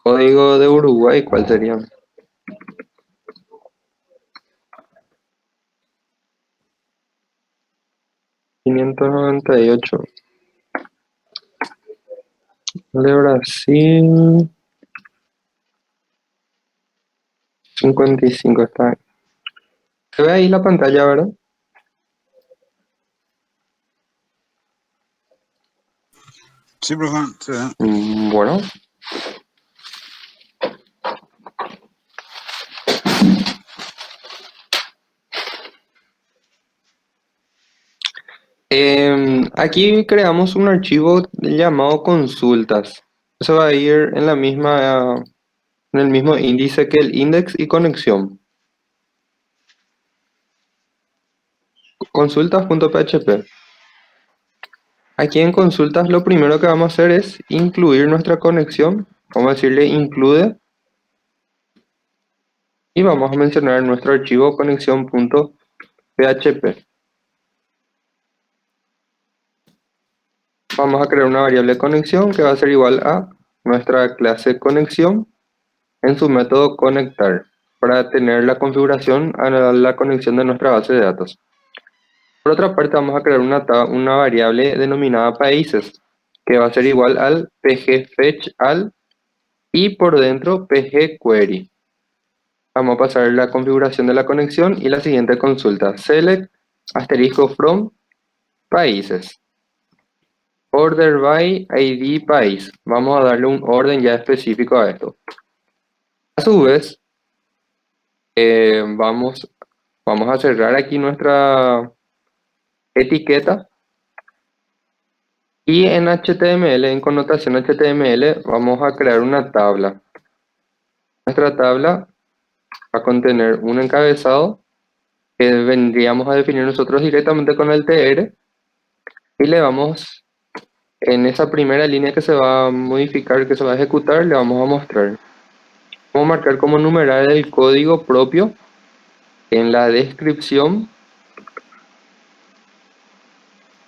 Código de Uruguay, ¿cuál sería? 598. De Brasil, 55 está. Se ve ahí la pantalla, ¿verdad? Sí, profe, se ve. Bueno, aquí creamos un archivo llamado consultas. Eso va a ir en en el mismo índice que el index y conexión. Consultas.php. Aquí en consultas lo primero que vamos a hacer es incluir nuestra conexión. Vamos a decirle include y vamos a mencionar nuestro archivo conexión.php. Vamos a crear una variable conexión que va a ser igual a nuestra clase conexión en su método conectar para tener la configuración a la conexión de nuestra base de datos. Por otra parte, vamos a crear una variable denominada países que va a ser igual al pgfetch y por dentro pgquery. Vamos a pasar la configuración de la conexión y la siguiente consulta: select asterisco from países. Order by ID país. Vamos a darle un orden ya específico a esto. A su vez, vamos a cerrar aquí nuestra etiqueta y en HTML, en connotación HTML, vamos a crear una tabla. Nuestra tabla va a contener un encabezado que vendríamos a definir nosotros directamente con el tr y le vamos, en esa primera línea que se va a modificar, que se va a ejecutar, le vamos a mostrar. Vamos a marcar como numeral el código propio en la descripción,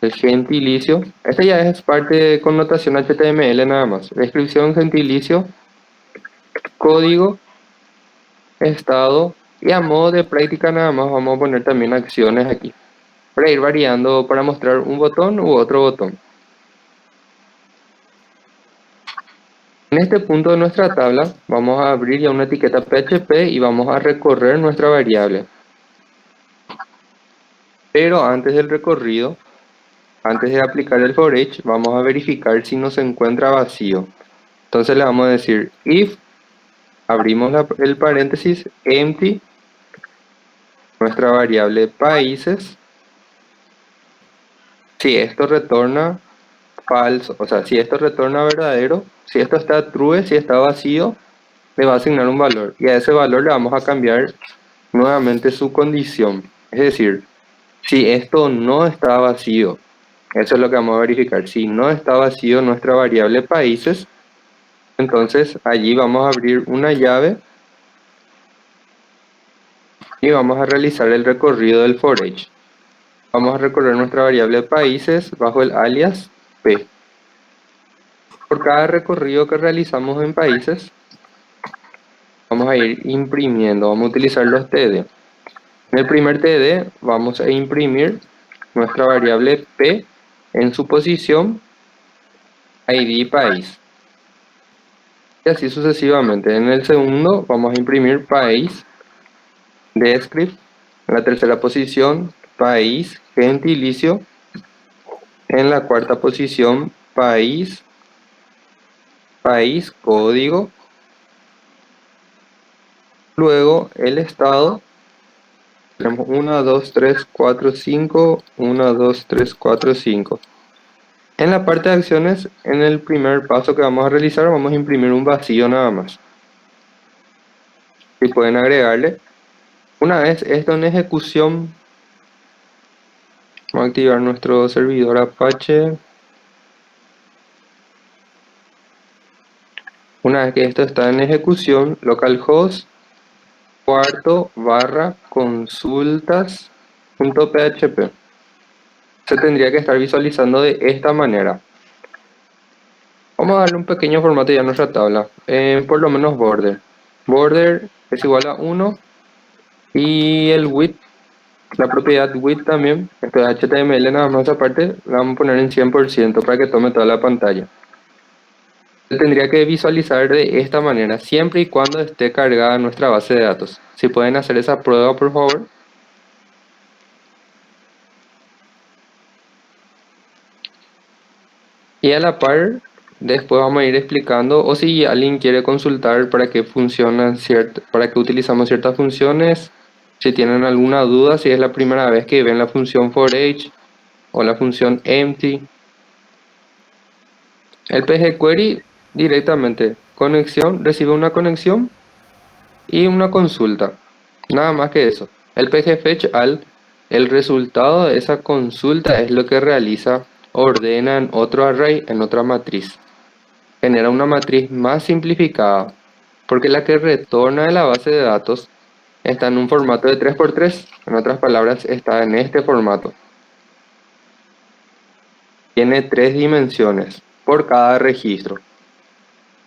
el gentilicio. Este ya es parte de connotación HTML nada más. Descripción, gentilicio, código, estado y a modo de práctica nada más vamos a poner también acciones aquí para ir variando para mostrar un botón u otro botón. En este punto de nuestra tabla vamos a abrir ya una etiqueta PHP y vamos a recorrer nuestra variable. Pero antes del recorrido, antes de aplicar el for each, vamos a verificar si no se encuentra vacío. Entonces le vamos a decir if, abrimos el paréntesis, empty, nuestra variable países. Si esto retorna falso, o sea, si esto retorna verdadero, si esto está true, si está vacío, le va a asignar un valor. Y a ese valor le vamos a cambiar nuevamente su condición. Es decir, si esto no está vacío, eso es lo que vamos a verificar. Si no está vacío nuestra variable países, entonces allí vamos a abrir una llave y vamos a realizar el recorrido del for each. Vamos a recorrer nuestra variable países bajo el alias p. Por cada recorrido que realizamos en países, vamos a ir imprimiendo, vamos a utilizar los td. En el primer td vamos a imprimir nuestra variable p en su posición id país. Y así sucesivamente. En el segundo vamos a imprimir país descript. En la tercera posición país gentilicio. En la cuarta posición país código. Luego el estado. Tenemos 1, 2, 3, 4, 5. 1, 2, 3, 4, 5. En la parte de acciones, en el primer paso que vamos a realizar, vamos a imprimir un vacío nada más. Y pueden agregarle. Una vez esto en ejecución, vamos a activar nuestro servidor Apache. Una vez que esto está en ejecución, localhost cuarto barra consultas.php. Se tendría que estar visualizando de esta manera. Vamos a darle un pequeño formato ya a nuestra tabla, por lo menos border. Border es igual a 1 y el width, la propiedad width también, esto es HTML nada más aparte, la vamos a poner en 100% para que tome toda la pantalla. Se tendría que visualizar de esta manera, siempre y cuando esté cargada nuestra base de datos. Si pueden hacer esa prueba, por favor. Y a la par, después vamos a ir explicando, o si alguien quiere consultar para qué funcionan para qué utilizamos ciertas funciones, si tienen alguna duda, si es la primera vez que ven la función for each o la función empty. El pgquery directamente, conexión, recibe una conexión y una consulta. Nada más que eso. El pgfetch el resultado de esa consulta es lo que realiza, ordena en otro array, en otra matriz. Genera una matriz más simplificada, porque la que retorna de la base de datos está en un formato de 3x3, en otras palabras, está en este formato. Tiene 3 dimensiones por cada registro.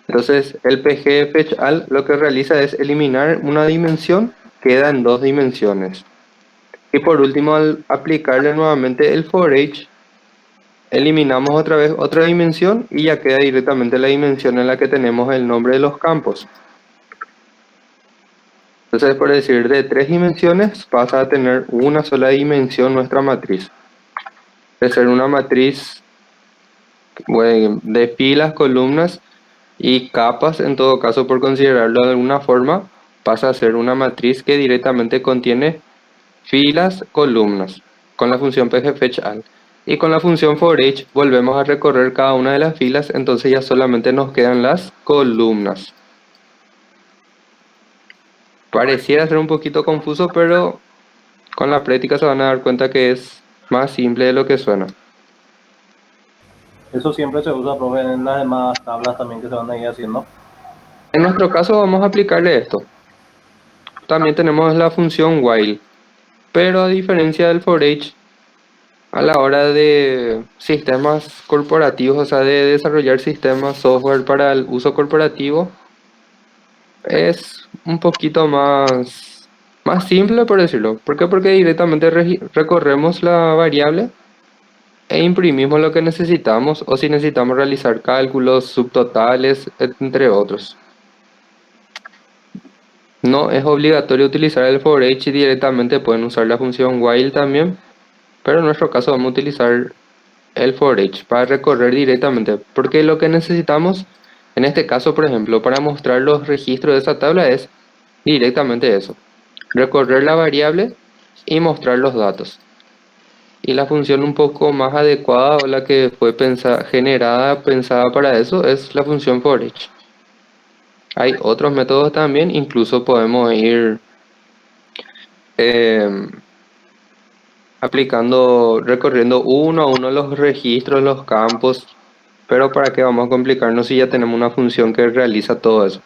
Entonces, el pgfetch lo que realiza es eliminar una dimensión, queda en 2 dimensiones. Y por último, al aplicarle nuevamente el for each, eliminamos otra vez otra dimensión y ya queda directamente la dimensión en la que tenemos el nombre de los campos. Entonces, por decir, de 3 dimensiones pasa a tener una sola dimensión nuestra matriz. De ser una matriz de filas, columnas y capas, en todo caso, por considerarlo de alguna forma, pasa a ser una matriz que directamente contiene filas, columnas, con la función pgfetch_all. Y con la función for each volvemos a recorrer cada una de las filas, entonces ya solamente nos quedan las columnas. Pareciera ser un poquito confuso, pero con la práctica se van a dar cuenta que es más simple de lo que suena. Eso siempre se usa, profe, en las demás tablas también que se van a ir haciendo. En nuestro caso vamos a aplicarle esto. También tenemos la función while, pero a diferencia del for each, a la hora de sistemas corporativos, o sea, de desarrollar sistemas software para el uso corporativo, es un poquito más simple, por decirlo. ¿Por qué? Porque directamente recorremos la variable e imprimimos lo que necesitamos, o si necesitamos realizar cálculos, subtotales, entre otros. No es obligatorio utilizar el for each y directamente pueden usar la función while también, pero en nuestro caso vamos a utilizar el for each para recorrer directamente, porque lo que necesitamos en este caso, por ejemplo, para mostrar los registros de esa tabla es directamente eso, recorrer la variable y mostrar los datos. Y la función un poco más adecuada o la que fue pensada para eso es la función for each. Hay otros métodos también, incluso podemos ir recorriendo uno a uno los registros, los campos, pero ¿para qué vamos a complicarnos si ya tenemos una función que realiza todo eso?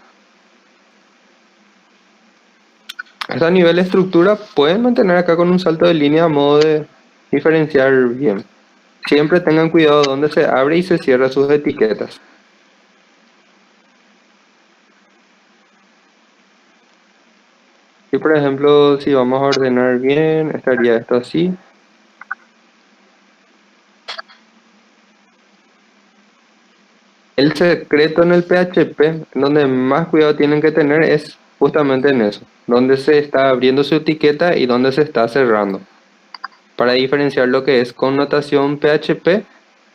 A nivel de estructura pueden mantener acá con un salto de línea a modo de diferenciar bien. Siempre tengan cuidado donde se abre y se cierra sus etiquetas. Y por ejemplo, si vamos a ordenar bien, estaría esto así. El secreto en el PHP, donde más cuidado tienen que tener, es justamente en eso, donde se está abriendo su etiqueta y donde se está cerrando, para diferenciar lo que es connotación PHP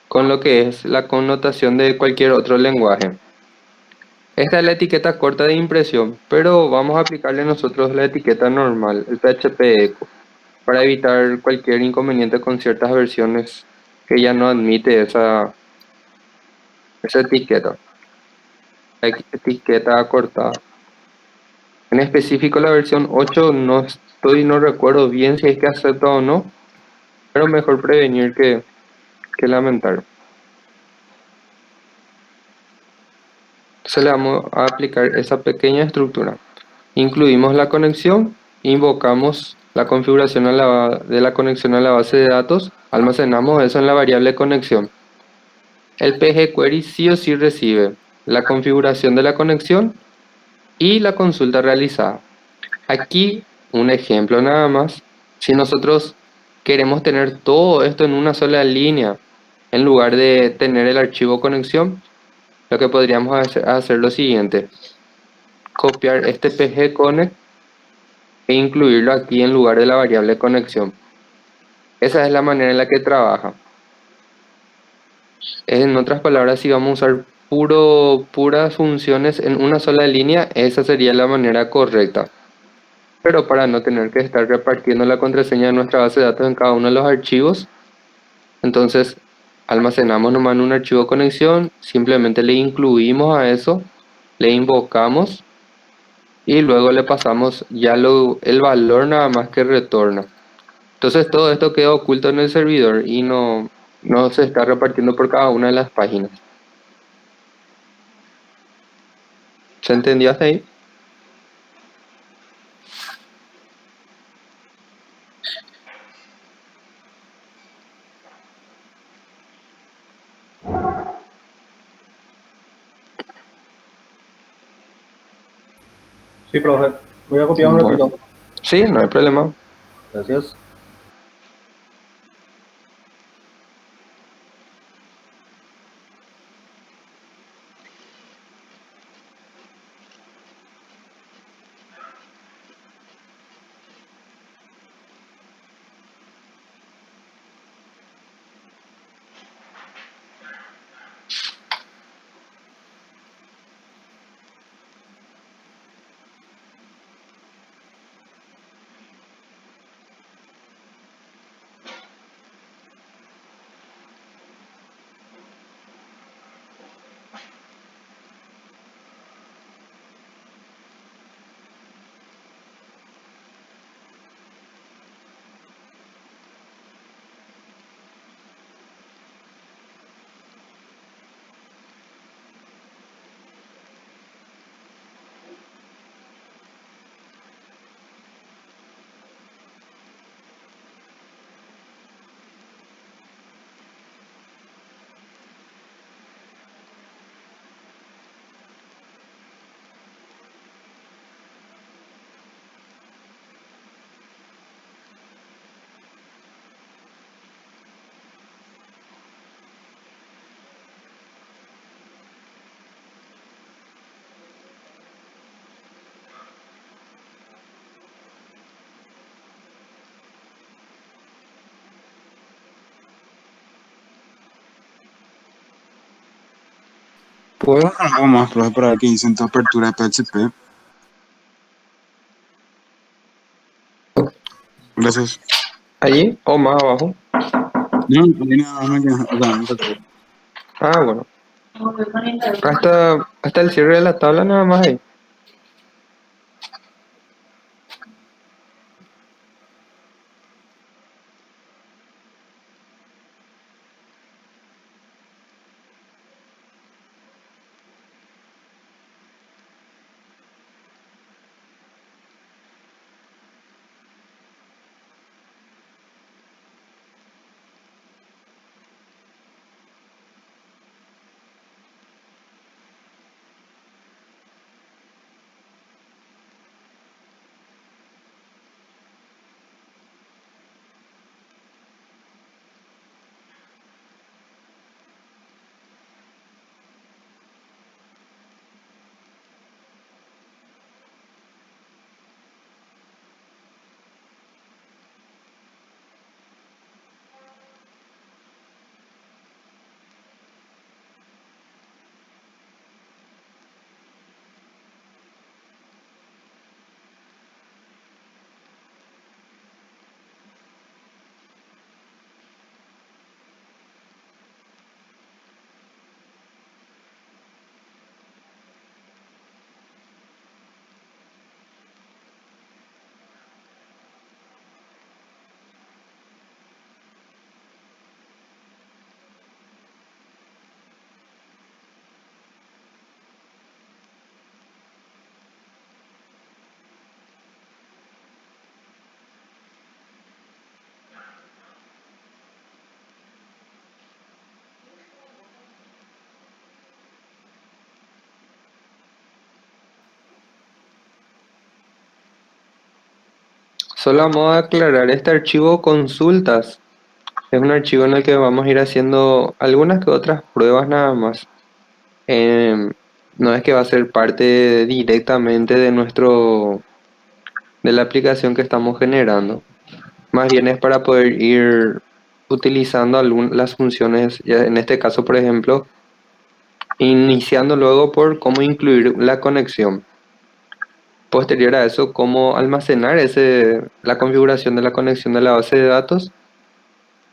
con lo que es la connotación de cualquier otro lenguaje. Esta es la etiqueta corta de impresión, pero vamos a aplicarle nosotros la etiqueta normal, el PHP echo, para evitar cualquier inconveniente con ciertas versiones que ya no admite esa etiqueta. La etiqueta cortada. En específico la versión 8 no recuerdo bien si es que acepta o no, pero mejor prevenir que lamentar. Entonces le vamos a aplicar esa pequeña estructura. Incluimos la conexión, invocamos la configuración de la conexión a la base de datos, almacenamos eso en la variable conexión. El PG-Query sí o sí recibe la configuración de la conexión y la consulta realizada. Aquí un ejemplo nada más. Si nosotros queremos tener todo esto en una sola línea, en lugar de tener el archivo conexión, lo que podríamos hacer lo siguiente: copiar este pg-connect e incluirlo aquí en lugar de la variable conexión. Esa es la manera en la que trabaja. En otras palabras, si vamos a usar puras funciones en una sola línea, esa sería la manera correcta. Pero para no tener que estar repartiendo la contraseña de nuestra base de datos en cada uno de los archivos, entonces almacenamos nomás en un archivo conexión, simplemente le incluimos a eso, le invocamos y luego le pasamos ya el valor nada más que retorna. Entonces todo esto queda oculto en el servidor y no se está repartiendo por cada una de las páginas. ¿Se entendió hasta ahí? Sí, profe. Voy a copiar un Bueno. ratito. Sí, no hay problema. Gracias. ¿Puedo algo más, profe, para ver qué dice en tu apertura de PHP? Gracias. ¿Allí o más abajo? No, a mí nada más me queda, o sea, no sé qué. Ah, bueno. Hasta el cierre de la tabla nada más ahí. Solo vamos a aclarar este archivo consultas. Es un archivo en el que vamos a ir haciendo algunas que otras pruebas nada más. Em, no es que va a ser parte directamente de la aplicación que estamos generando. Más bien es para poder ir utilizando las funciones, ya en este caso, por ejemplo, iniciando luego por cómo incluir la conexión. Posterior a eso, cómo almacenar la configuración de la conexión de la base de datos.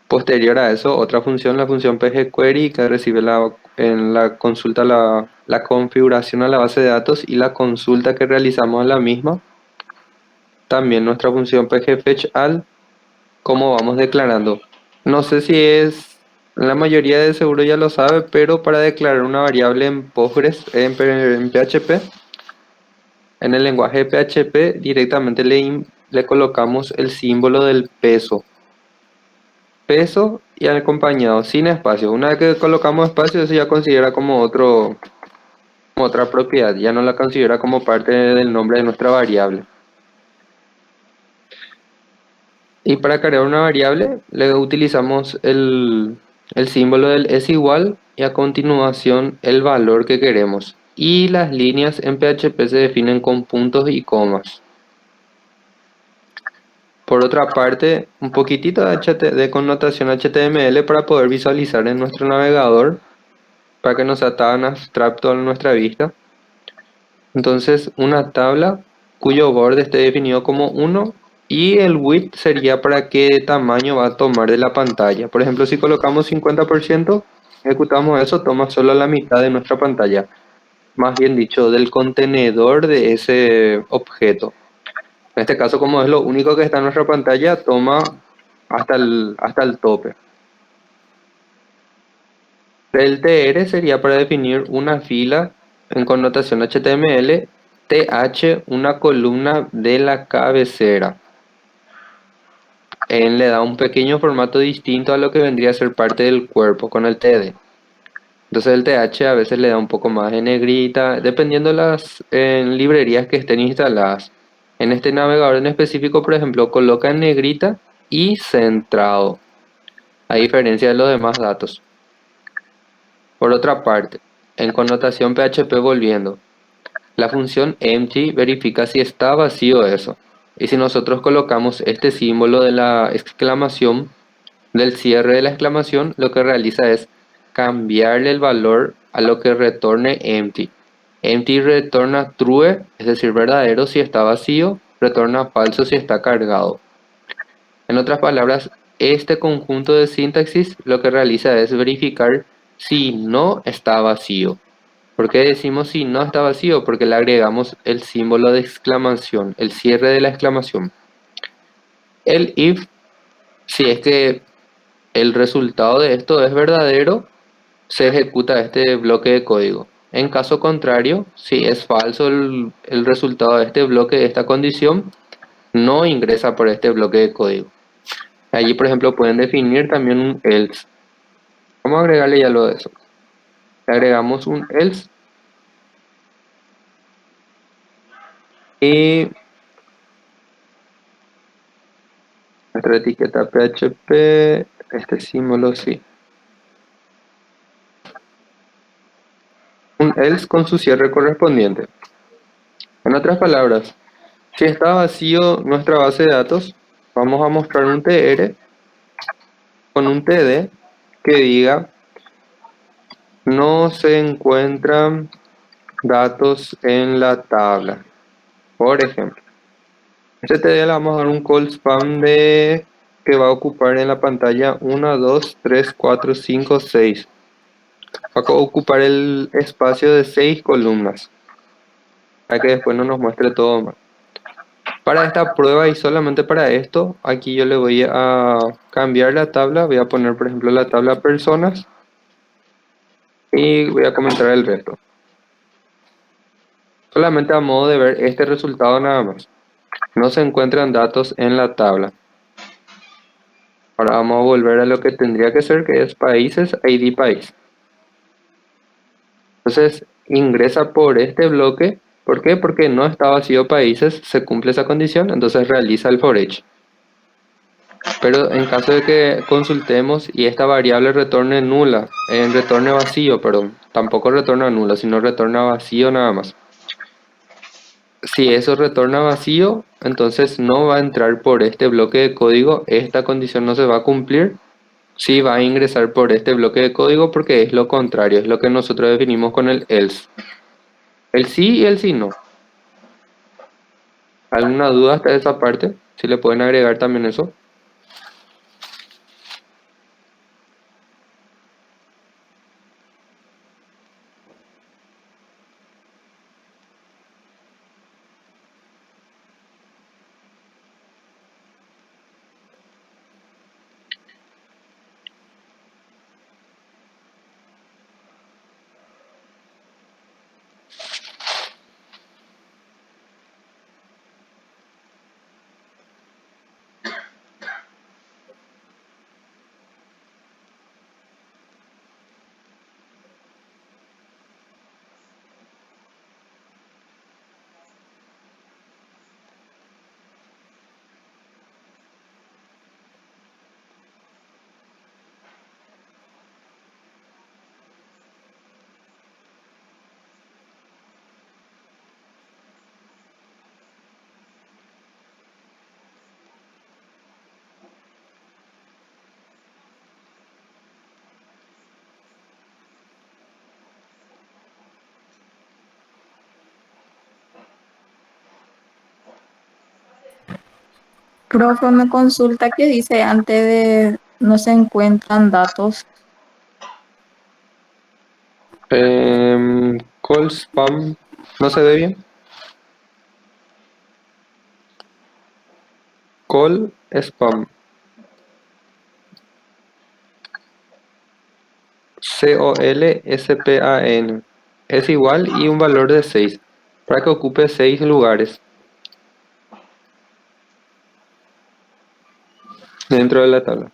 Posterior a eso, otra función, la función pgquery, que recibe en la consulta la configuración a la base de datos y la consulta que realizamos a la misma. También nuestra función pgfetchAll, cómo vamos declarando. No sé si la mayoría de seguro ya lo sabe, pero para declarar una variable en Postgres, en PHP, en el lenguaje PHP directamente le colocamos el símbolo del peso. Peso y acompañado sin espacio. Una vez que colocamos espacio, eso ya considera como otra propiedad, ya no la considera como parte del nombre de nuestra variable. Y para crear una variable, le utilizamos el símbolo del es igual y a continuación el valor que queremos. Y las líneas en PHP se definen con puntos y comas. Por otra parte, un poquitito de connotación HTML para poder visualizar en nuestro navegador, para que no sea tan abstracto a nuestra vista. Entonces, una tabla cuyo borde esté definido como 1 y el width sería para qué tamaño va a tomar de la pantalla. Por ejemplo, si colocamos 50%, ejecutamos eso, toma solo la mitad de nuestra pantalla. Más bien dicho, del contenedor de ese objeto. En este caso, como es lo único que está en nuestra pantalla, toma hasta el tope. El tr sería para definir una fila en connotación HTML, th una columna de la cabecera. En le da un pequeño formato distinto a lo que vendría a ser parte del cuerpo con el td. Entonces el th a veces le da un poco más de negrita, dependiendo las librerías que estén instaladas. En este navegador en específico, por ejemplo, coloca en negrita y centrado, a diferencia de los demás datos. Por otra parte, en connotación PHP volviendo, la función empty verifica si está vacío eso. Y si nosotros colocamos este símbolo de la exclamación, del cierre de la exclamación, lo que realiza es cambiarle el valor a lo que retorne empty. Empty retorna true, es decir, verdadero si está vacío, retorna falso si está cargado. En otras palabras, este conjunto de sintaxis lo que realiza es verificar si no está vacío. ¿Por qué decimos si no está vacío? Porque le agregamos el símbolo de exclamación, el cierre de la exclamación. El if, si es que el resultado de esto es verdadero, se ejecuta este bloque de código. En caso contrario, si es falso el resultado de este bloque, de esta condición, no ingresa por este bloque de código. Allí, por ejemplo, pueden definir también un else. Vamos a agregarle ya lo de eso. Le agregamos un else y nuestra etiqueta PHP, este símbolo sí. Un else con su cierre correspondiente. En otras palabras, si está vacío nuestra base de datos, vamos a mostrar un tr con un td que diga no se encuentran datos en la tabla. Por ejemplo, este td le vamos a dar un call spam que va a ocupar en la pantalla 1, 2, 3, 4, 5, 6. Va a ocupar el espacio de 6 columnas, para que después no nos muestre todo más. Para esta prueba y solamente para esto, aquí yo le voy a cambiar la tabla. Voy a poner, por ejemplo, la tabla personas y voy a comentar el resto. Solamente a modo de ver este resultado nada más. No se encuentran datos en la tabla. Ahora vamos a volver a lo que tendría que ser, que es países, ID país. Entonces ingresa por este bloque ¿Por qué? Porque no está vacío países, se cumple esa condición, entonces realiza el for each. Pero en caso de que consultemos y esta variable retorne nula, retorne vacío, perdón, tampoco retorna nula, sino retorna vacío nada más. Si eso retorna vacío, entonces no va a entrar por este bloque de código, esta condición no se va a cumplir. Sí va a ingresar por este bloque de código porque es lo contrario, es lo que nosotros definimos con el else. El sí y el sí no. ¿Alguna duda hasta esa parte? Si le pueden agregar también eso. Profe, me consulta que dice antes de no se encuentran datos. Call spam, ¿no se ve bien? Call spam. COLSPAN. Es igual y un valor de 6 para que ocupe 6 lugares dentro de la tabla.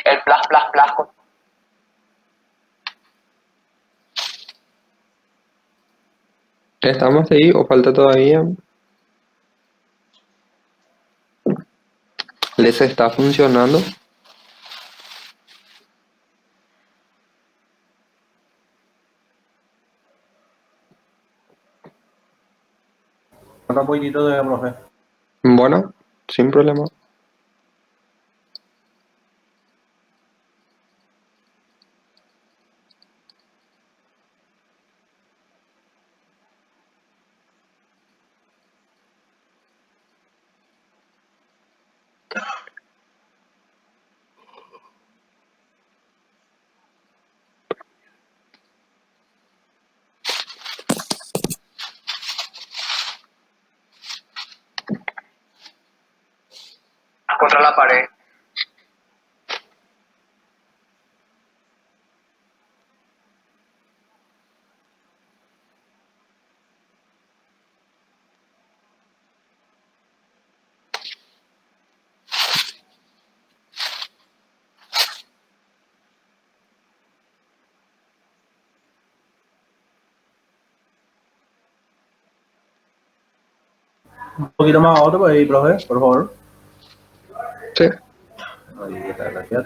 El plus plus plus. ¿Estamos ahí o falta todavía? ¿Les está funcionando? Otro poquitito de profe. Bueno, sin problema. Contra la pared. Un poquito más alto ahí, profe, por favor. Sí. Ahí está, gracias.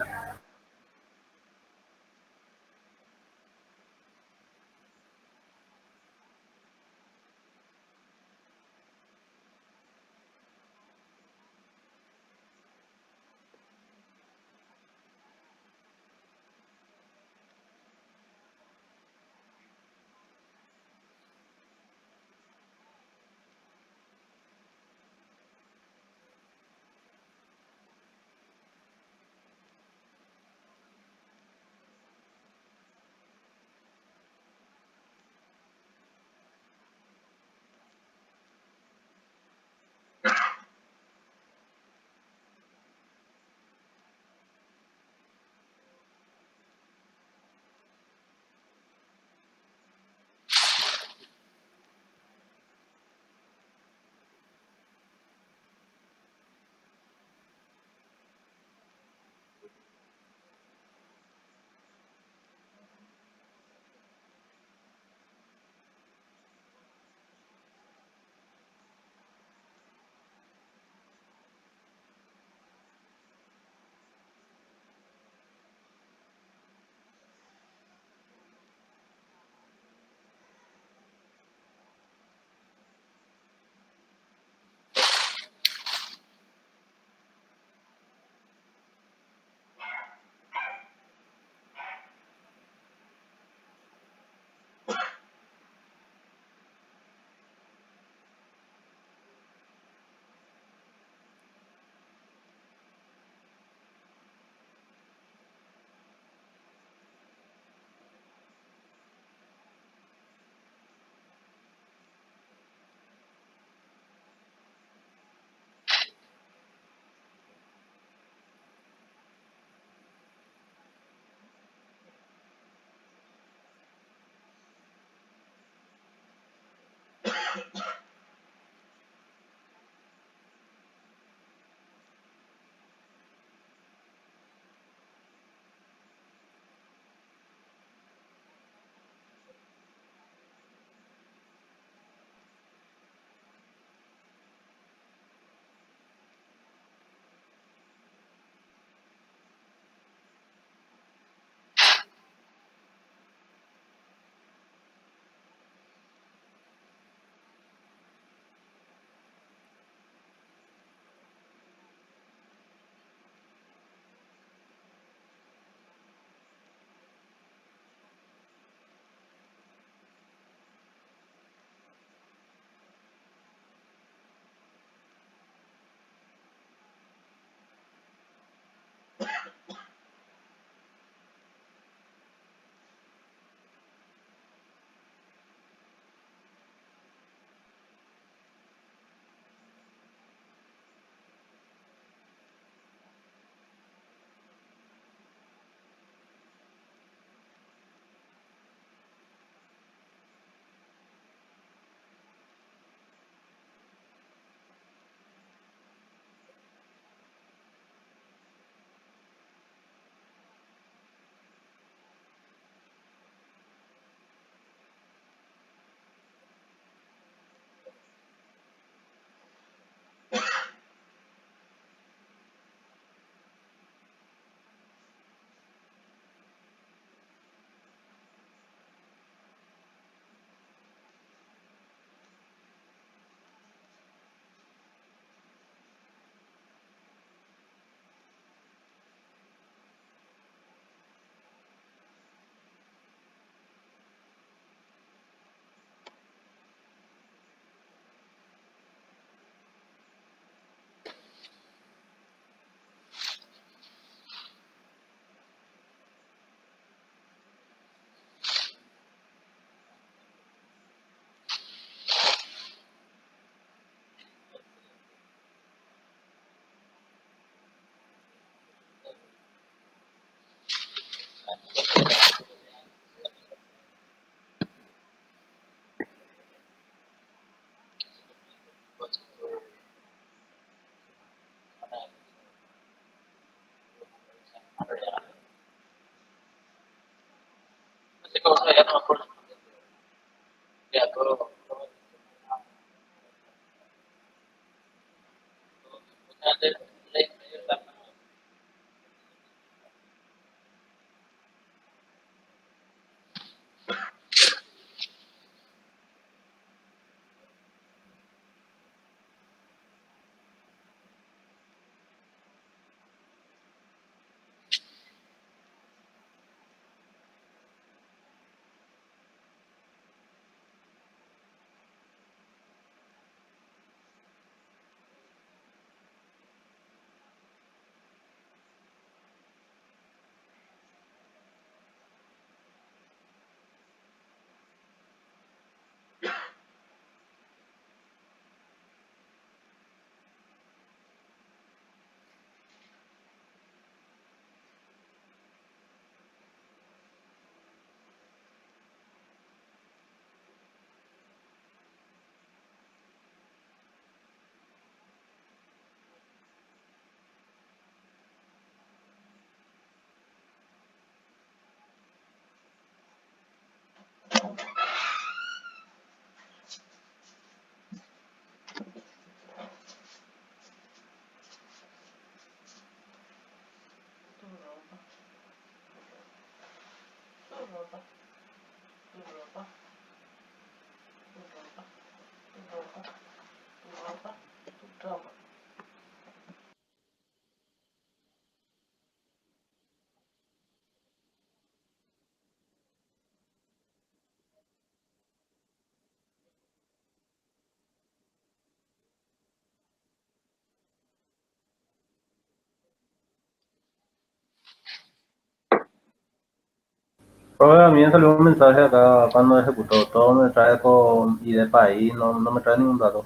Pero a mí me salió un mensaje acá cuando ejecutó. Todo me trae con ID país, no me trae ningún dato.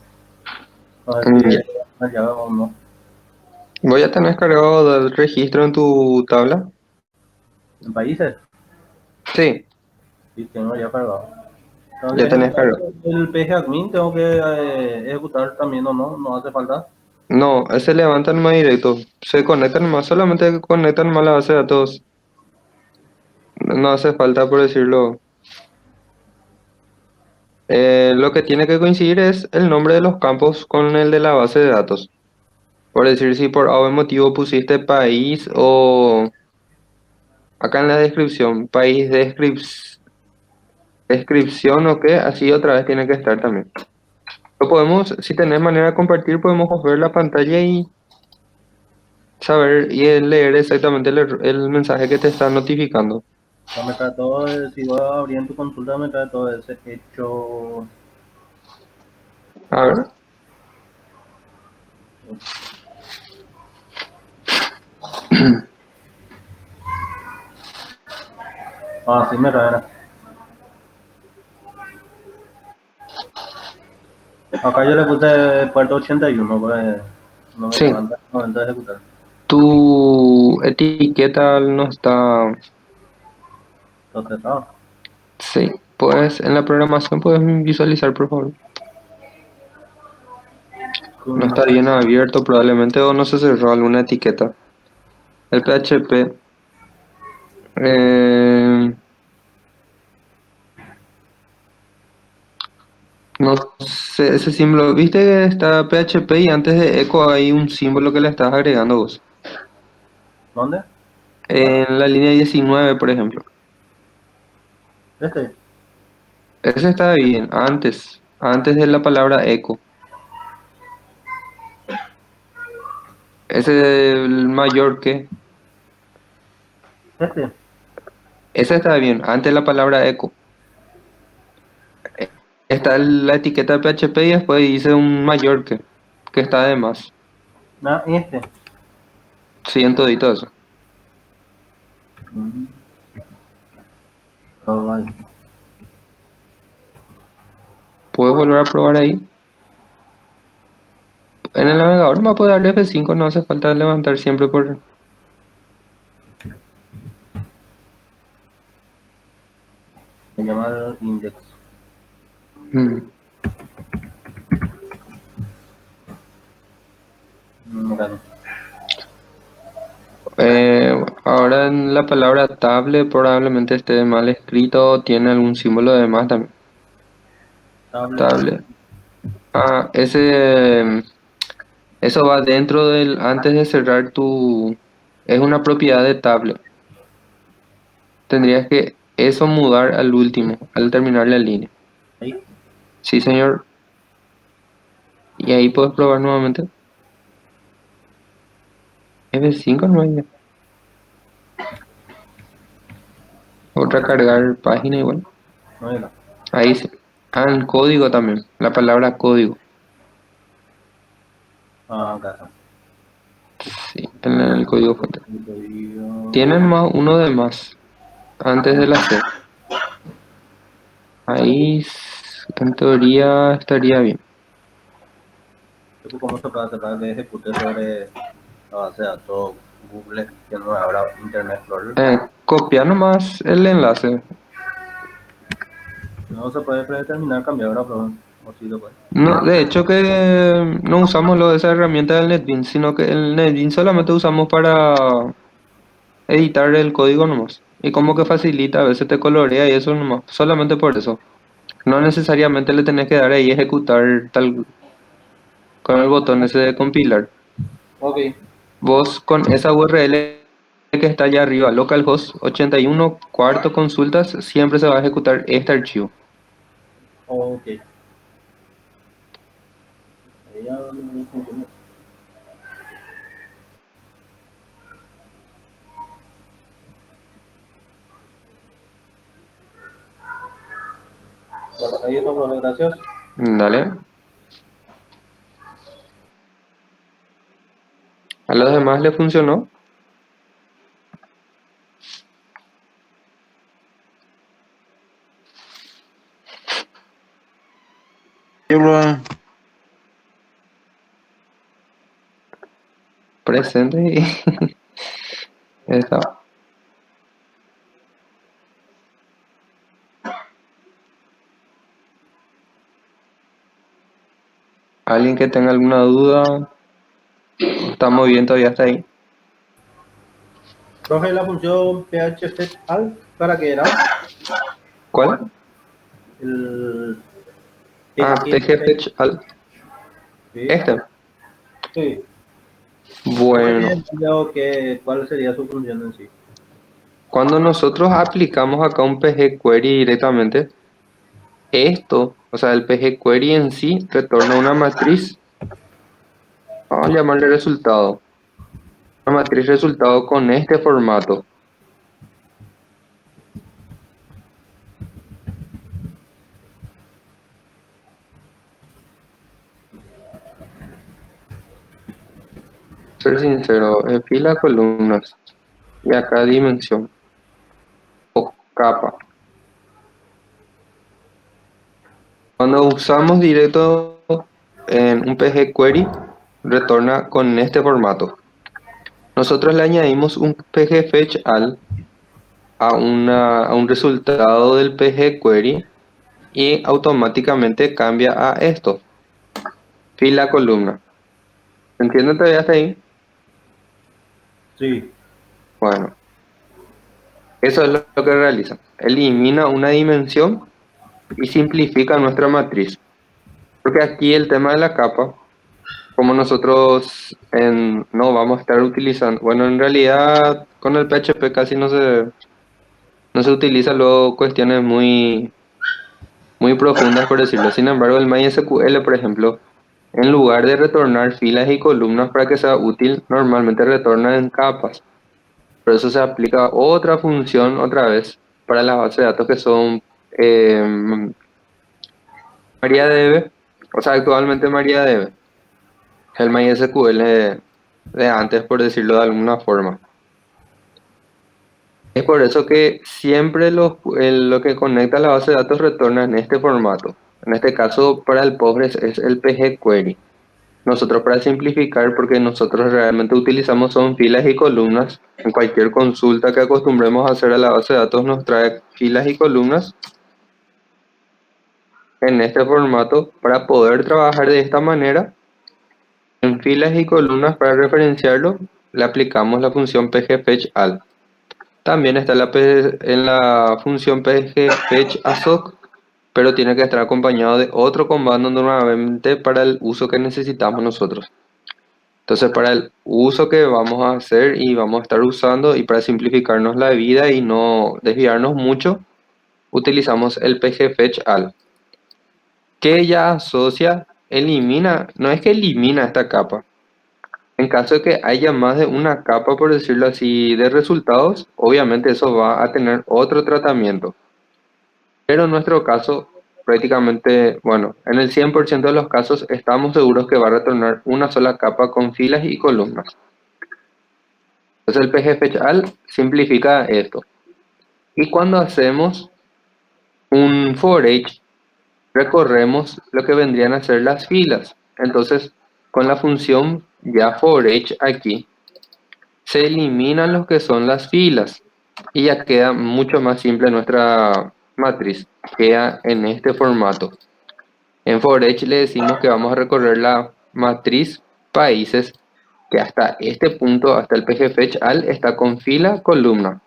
No sé si Mm, es una llave o no. ¿Voy a tener cargado del registro en tu tabla? En países, Sí, sí tengo ya cargado. Tengo que ya tenés ejecutar cargado. el PGAdmin, tengo que ejecutar también o no, no hace falta. No, ese levanta nomás directo. Se conecta nomás, solamente conecta nomás la base de datos. No hace falta, por decirlo. Lo que tiene que coincidir es el nombre de los campos con el de la base de datos. Por decir, si por algún motivo pusiste país o acá en la descripción, país descripción o qué, así otra vez tiene que estar también. Lo podemos, si tenés manera de compartir, podemos ver la pantalla y saber y leer exactamente el mensaje que te está notificando. Ya me trae todo, si voy a abrir en tu consulta, me trae todo ese hecho. A ver. Ah, sí me trae. Acá yo le puse puerto 81, pues no me Sí, levanta el momento de ejecutar. tu etiqueta no está. Entonces, ah, Sí, pues en la programación puedes visualizar, por favor. No está bien abierto probablemente o no se cerró alguna etiqueta. El PHP. eh, no sé, ese símbolo. ¿Viste que está PHP y antes de eco hay un símbolo que le estás agregando vos? ¿dónde? En la línea 19, por ejemplo. Este. Ese está bien, antes de la palabra eco. Ese es el mayor que. Este. Ese está bien, antes de la palabra eco. Está la etiqueta de PHP y después dice un mayor que está de más. Ah, este. Sí, en todito eso. Mm, alright. Puedes volver a probar ahí. En el navegador me puede darle F5, no hace falta levantar siempre por. Se llama el index. Mm. Claro. Ahora la palabra table probablemente esté mal escrito, tiene algún símbolo de más también. Table. Ah, eso va dentro del, antes de cerrar es una propiedad de table. Tendrías que eso mudar al último, al terminar la línea. Ahí. Sí, señor. Y ahí puedes probar nuevamente. F5 no hay. Otra cargar página igual. No hay nada. Ahí sí. Ah, en código también. La palabra código. Ah, acá está. Sí, en el código fuente. El código. Tienen más, uno de más. Antes de la C. Ahí, en teoría, estaría bien. ¿Cómo se puede hacer para que ejecute sobre la base de datos Google que no abra Internet Explorer? Copia nomás el enlace. No se puede predeterminar cambiar ahora, pero o sí lo puede. No, de hecho que no usamos esa herramienta del NetBeans, sino que el NetBeans solamente usamos para editar el código nomás. Y como que facilita, a veces te colorea y eso nomás. Solamente por eso. No necesariamente le tenés que dar ahí ejecutar tal con el botón ese de compilar. Ok. Vos con esa URL que está allá arriba, localhost 81 cuarto consultas, siempre se va a ejecutar este archivo. Ok. Ahí ya no funciona. Bueno, ahí está, bueno, gracias. Dale. ¿A los demás le funcionó? Sí, bro. Presente y está. ¿Alguien que tenga alguna duda? Estamos bien todavía hasta ahí. Profe, la función phfetch al, ¿para qué era? ¿Cuál? El Ah, pgfetch al. Sí. Este. Sí. Bueno, ¿Cuál sería su función en sí? cuando nosotros aplicamos acá un pgquery directamente, esto, o sea, el pgquery en sí retorna una matriz, vamos a llamarle resultado. Una matriz resultado con este formato. Ser sincero, en fila, columnas y acá dimensión o capa. Cuando usamos directo en un pgquery, retorna con este formato. Nosotros le añadimos un pgfetch al a un resultado del pgquery y automáticamente cambia a esto, fila, columna. ¿Entienden todavía hasta ahí? Sí. Bueno, eso es lo que realiza. Elimina una dimensión y simplifica nuestra matriz. Porque aquí el tema de la capa, como nosotros no vamos a estar utilizando, bueno, en realidad con el PHP casi no se utiliza luego cuestiones muy profundas, por decirlo. Sin embargo, el MySQL, por ejemplo, en lugar de retornar filas y columnas para que sea útil, normalmente retorna en capas. Por eso se aplica otra función otra vez para las bases de datos que son MariaDB, o sea, actualmente MariaDB, el MySQL de antes, por decirlo de alguna forma. Es por eso que siempre lo que conecta a la base de datos retorna en este formato. En este caso, para el Postgres es el pgquery. Nosotros, para simplificar, porque nosotros realmente utilizamos son filas y columnas, en cualquier consulta que acostumbremos a hacer a la base de datos nos trae filas y columnas en este formato. Para poder trabajar de esta manera, en filas y columnas, para referenciarlo, le aplicamos la función pgfetch al. También está en la función pgfetch-assoc, pero tiene que estar acompañado de otro comando normalmente para el uso que necesitamos nosotros. Entonces, para el uso que vamos a hacer y vamos a estar usando y para simplificarnos la vida y no desviarnos mucho, utilizamos el pgfetch-al, que ya asocia, elimina, no es que elimina esta capa. En caso de que haya más de una capa, por decirlo así, de resultados, obviamente eso va a tener otro tratamiento. Pero en nuestro caso, prácticamente, bueno, en el 100% de los casos estamos seguros que va a retornar una sola capa con filas y columnas. Entonces el pgfetch-al simplifica esto. Y cuando hacemos un for each, recorremos lo que vendrían a ser las filas. Entonces, con la función ya for each aquí, se eliminan lo que son las filas y ya queda mucho más simple nuestra matriz. Queda en este formato. En for each le decimos que vamos a recorrer la matriz países, que hasta este punto, hasta el pgfetch-al, está con fila, columna.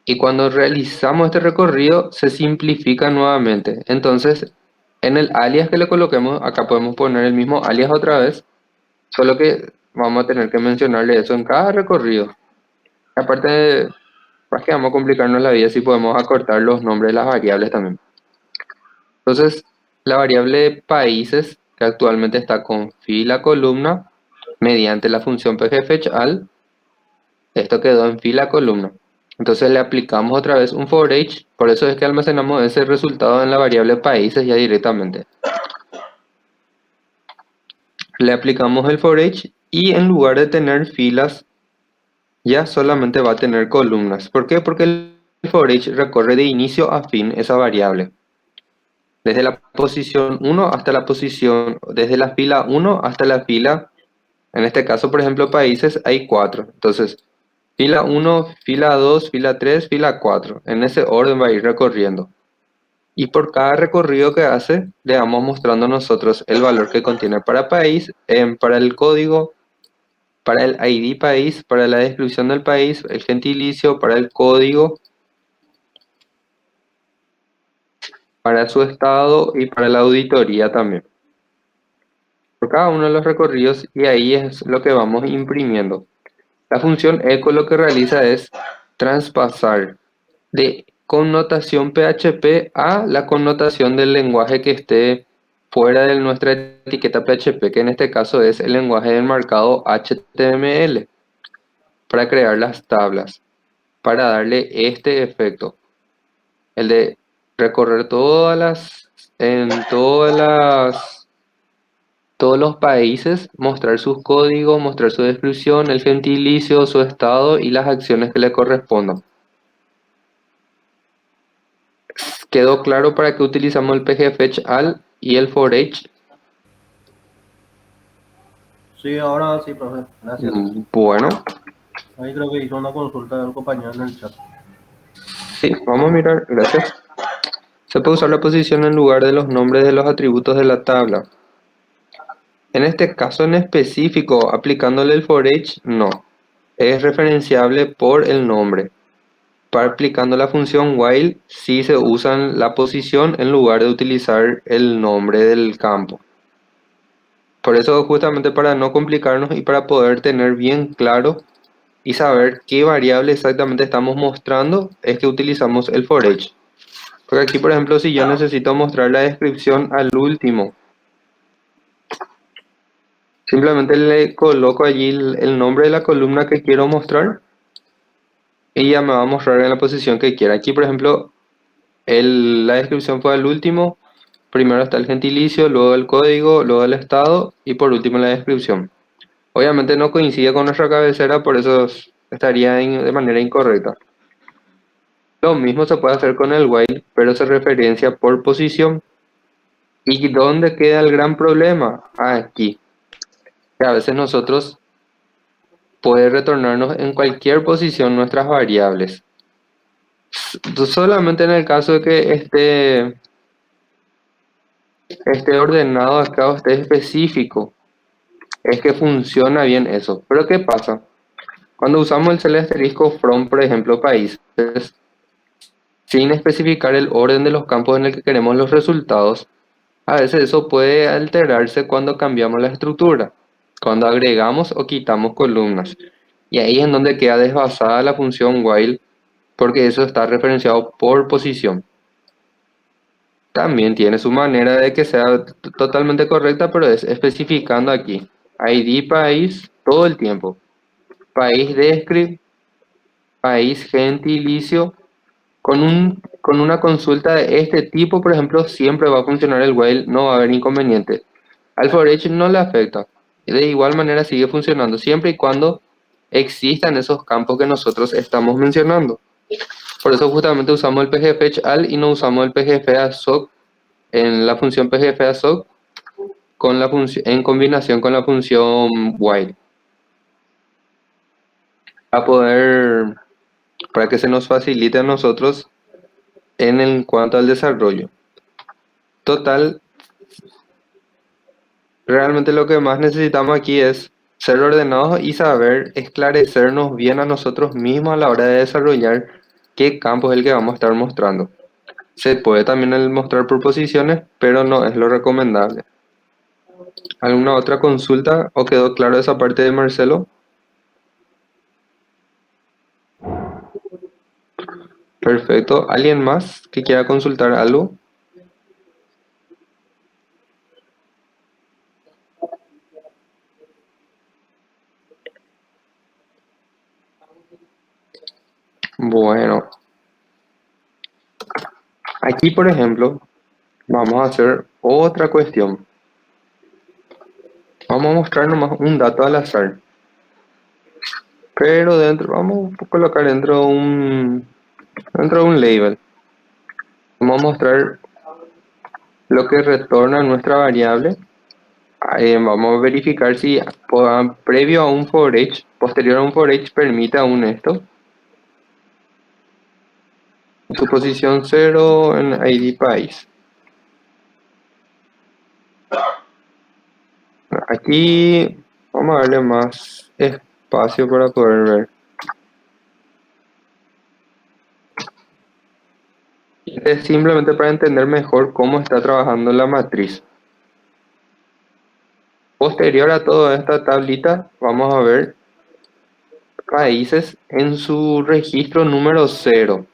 Y cuando realizamos este recorrido, se simplifica nuevamente. Entonces, en el alias que le coloquemos, acá podemos poner el mismo alias otra vez, solo que vamos a tener que mencionarle eso en cada recorrido. Aparte, para que vamos a complicarnos la vida si podemos acortar los nombres de las variables también. Entonces, la variable países, que actualmente está con fila columna, mediante la función pgfetch-al, esto quedó en fila columna. Entonces le aplicamos otra vez un for each, por eso es que almacenamos ese resultado en la variable países ya directamente. Le aplicamos el for each y en lugar de tener filas, ya solamente va a tener columnas. ¿Por qué? Porque el for each recorre de inicio a fin esa variable. Desde la posición 1 hasta la posición, desde la fila 1 hasta la fila, en este caso por ejemplo países, hay 4. Entonces, fila 1, fila 2, fila 3, fila 4. En ese orden va a ir recorriendo. Y por cada recorrido que hace, le vamos mostrando nosotros el valor que contiene para país, para el código, para el ID país, para la descripción del país, el gentilicio, para el código, para su estado y para la auditoría también. Por cada uno de los recorridos y ahí es lo que vamos imprimiendo. La función echo lo que realiza es traspasar de connotación PHP a la connotación del lenguaje que esté fuera de nuestra etiqueta PHP, que en este caso es el lenguaje del marcado HTML, para crear las tablas, para darle este efecto, el de recorrer todos los países, mostrar sus códigos, mostrar su descripción, el gentilicio, su estado y las acciones que le correspondan. ¿Quedó claro para qué utilizamos el pgfetch-al y el for each? Sí, ahora sí, profe. Gracias. Bueno, Ahí creo que hizo una consulta del compañero en el chat. sí, vamos a mirar, gracias. Se puede usar la posición en lugar de los nombres de los atributos de la tabla. En este caso en específico, aplicándole el for each, no. Es referenciable por el nombre. Para aplicando la función while, sí se usa la posición en lugar de utilizar el nombre del campo. Por eso, justamente para no complicarnos y para poder tener bien claro y saber qué variable exactamente estamos mostrando, es que utilizamos el for each. Porque aquí, por ejemplo, si yo necesito mostrar la descripción al último, simplemente le coloco allí el nombre de la columna que quiero mostrar y ya me va a mostrar en la posición que quiera. Aquí, por ejemplo, la descripción fue al último. Primero está el gentilicio, luego el código, luego el estado y por último la descripción. Obviamente no coincide con nuestra cabecera, por eso estaría de manera incorrecta. Lo mismo se puede hacer con el while, pero se referencia por posición. ¿Y dónde queda el gran problema? Aquí. Que a veces nosotros puede retornarnos en cualquier posición nuestras variables. Solamente en el caso de que esté ordenado acá o esté específico, es que funciona bien eso. Pero ¿qué pasa? Cuando usamos el cel asterisco from, por ejemplo, países, sin especificar el orden de los campos en el que queremos los resultados, a veces eso puede alterarse cuando cambiamos la estructura, cuando agregamos o quitamos columnas. Y ahí es en donde queda desfasada la función while, porque eso está referenciado por posición. También tiene su manera de que sea totalmente correcta, pero es especificando aquí. ID país todo el tiempo. País descript, país gentilicio. Con una consulta de este tipo, por ejemplo, siempre va a funcionar el while, no va a haber inconveniente. Al for each no le afecta. De igual manera sigue funcionando siempre y cuando existan esos campos que nosotros estamos mencionando. Por eso justamente usamos el pgfetch al y no usamos el pgfassoc en la función pgfassoc con la en combinación con la función while. Para que se nos facilite a nosotros en cuanto al desarrollo. Total, realmente lo que más necesitamos aquí es ser ordenados y saber esclarecernos bien a nosotros mismos a la hora de desarrollar qué campo es el que vamos a estar mostrando. Se puede también mostrar por posiciones, pero no es lo recomendable. ¿Alguna otra consulta o quedó claro esa parte de Marcelo? Perfecto. ¿Alguien más que quiera consultar algo? Bueno, aquí por ejemplo vamos a hacer otra cuestión. Vamos a mostrar nomás un dato al azar. Pero vamos a colocar dentro de un label. Vamos a mostrar lo que retorna nuestra variable. Vamos a verificar si previo a un for each, posterior a un for each, permite aún esto. Su posición 0 en ID país. Aquí vamos a darle más espacio para poder ver. Es simplemente para entender mejor cómo está trabajando la matriz. Posterior a toda esta tablita, vamos a ver países en su registro número 0.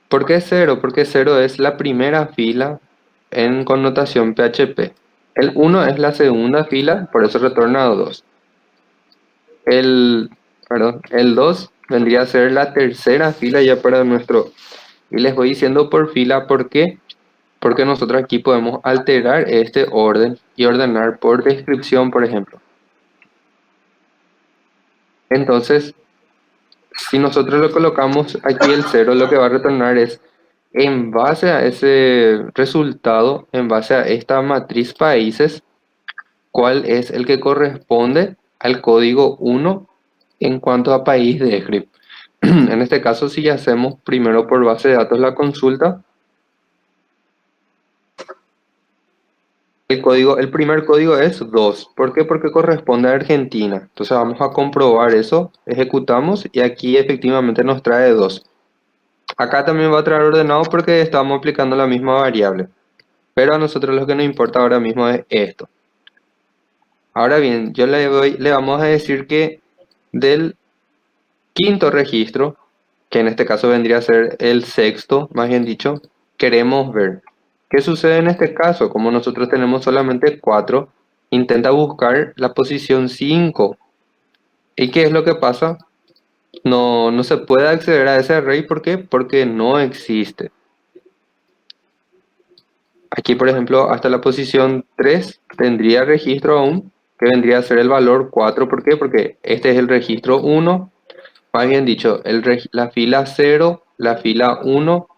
¿Por qué 0? Porque 0 es la primera fila en connotación PHP. El 1 es la segunda fila, por eso retorna 2. El 2 vendría a ser la tercera fila ya para nuestro... Y les voy diciendo por fila, ¿por qué? Porque nosotros aquí podemos alterar este orden y ordenar por descripción, por ejemplo. Entonces, si nosotros lo colocamos aquí el 0, lo que va a retornar es, en base a ese resultado, en base a esta matriz países, cuál es el que corresponde al código 1 en cuanto a país de script. En este caso, si hacemos primero por base de datos la consulta, el primer código es 2. ¿Por qué? Porque corresponde a Argentina. Entonces vamos a comprobar eso, ejecutamos y aquí efectivamente nos trae 2. Acá también va a traer ordenado porque estamos aplicando la misma variable. Pero a nosotros lo que nos importa ahora mismo es esto. Ahora bien, le vamos a decir que del quinto registro, que en este caso vendría a ser el sexto, más bien dicho, queremos ver. ¿Qué sucede en este caso? Como nosotros tenemos solamente 4, intenta buscar la posición 5. ¿Y qué es lo que pasa? No se puede acceder a ese array, ¿por qué? Porque no existe. Aquí, por ejemplo, hasta la posición 3 tendría registro aún, que vendría a ser el valor 4. ¿Por qué? Porque este es el registro 1, más bien dicho, la fila 0, la fila 1,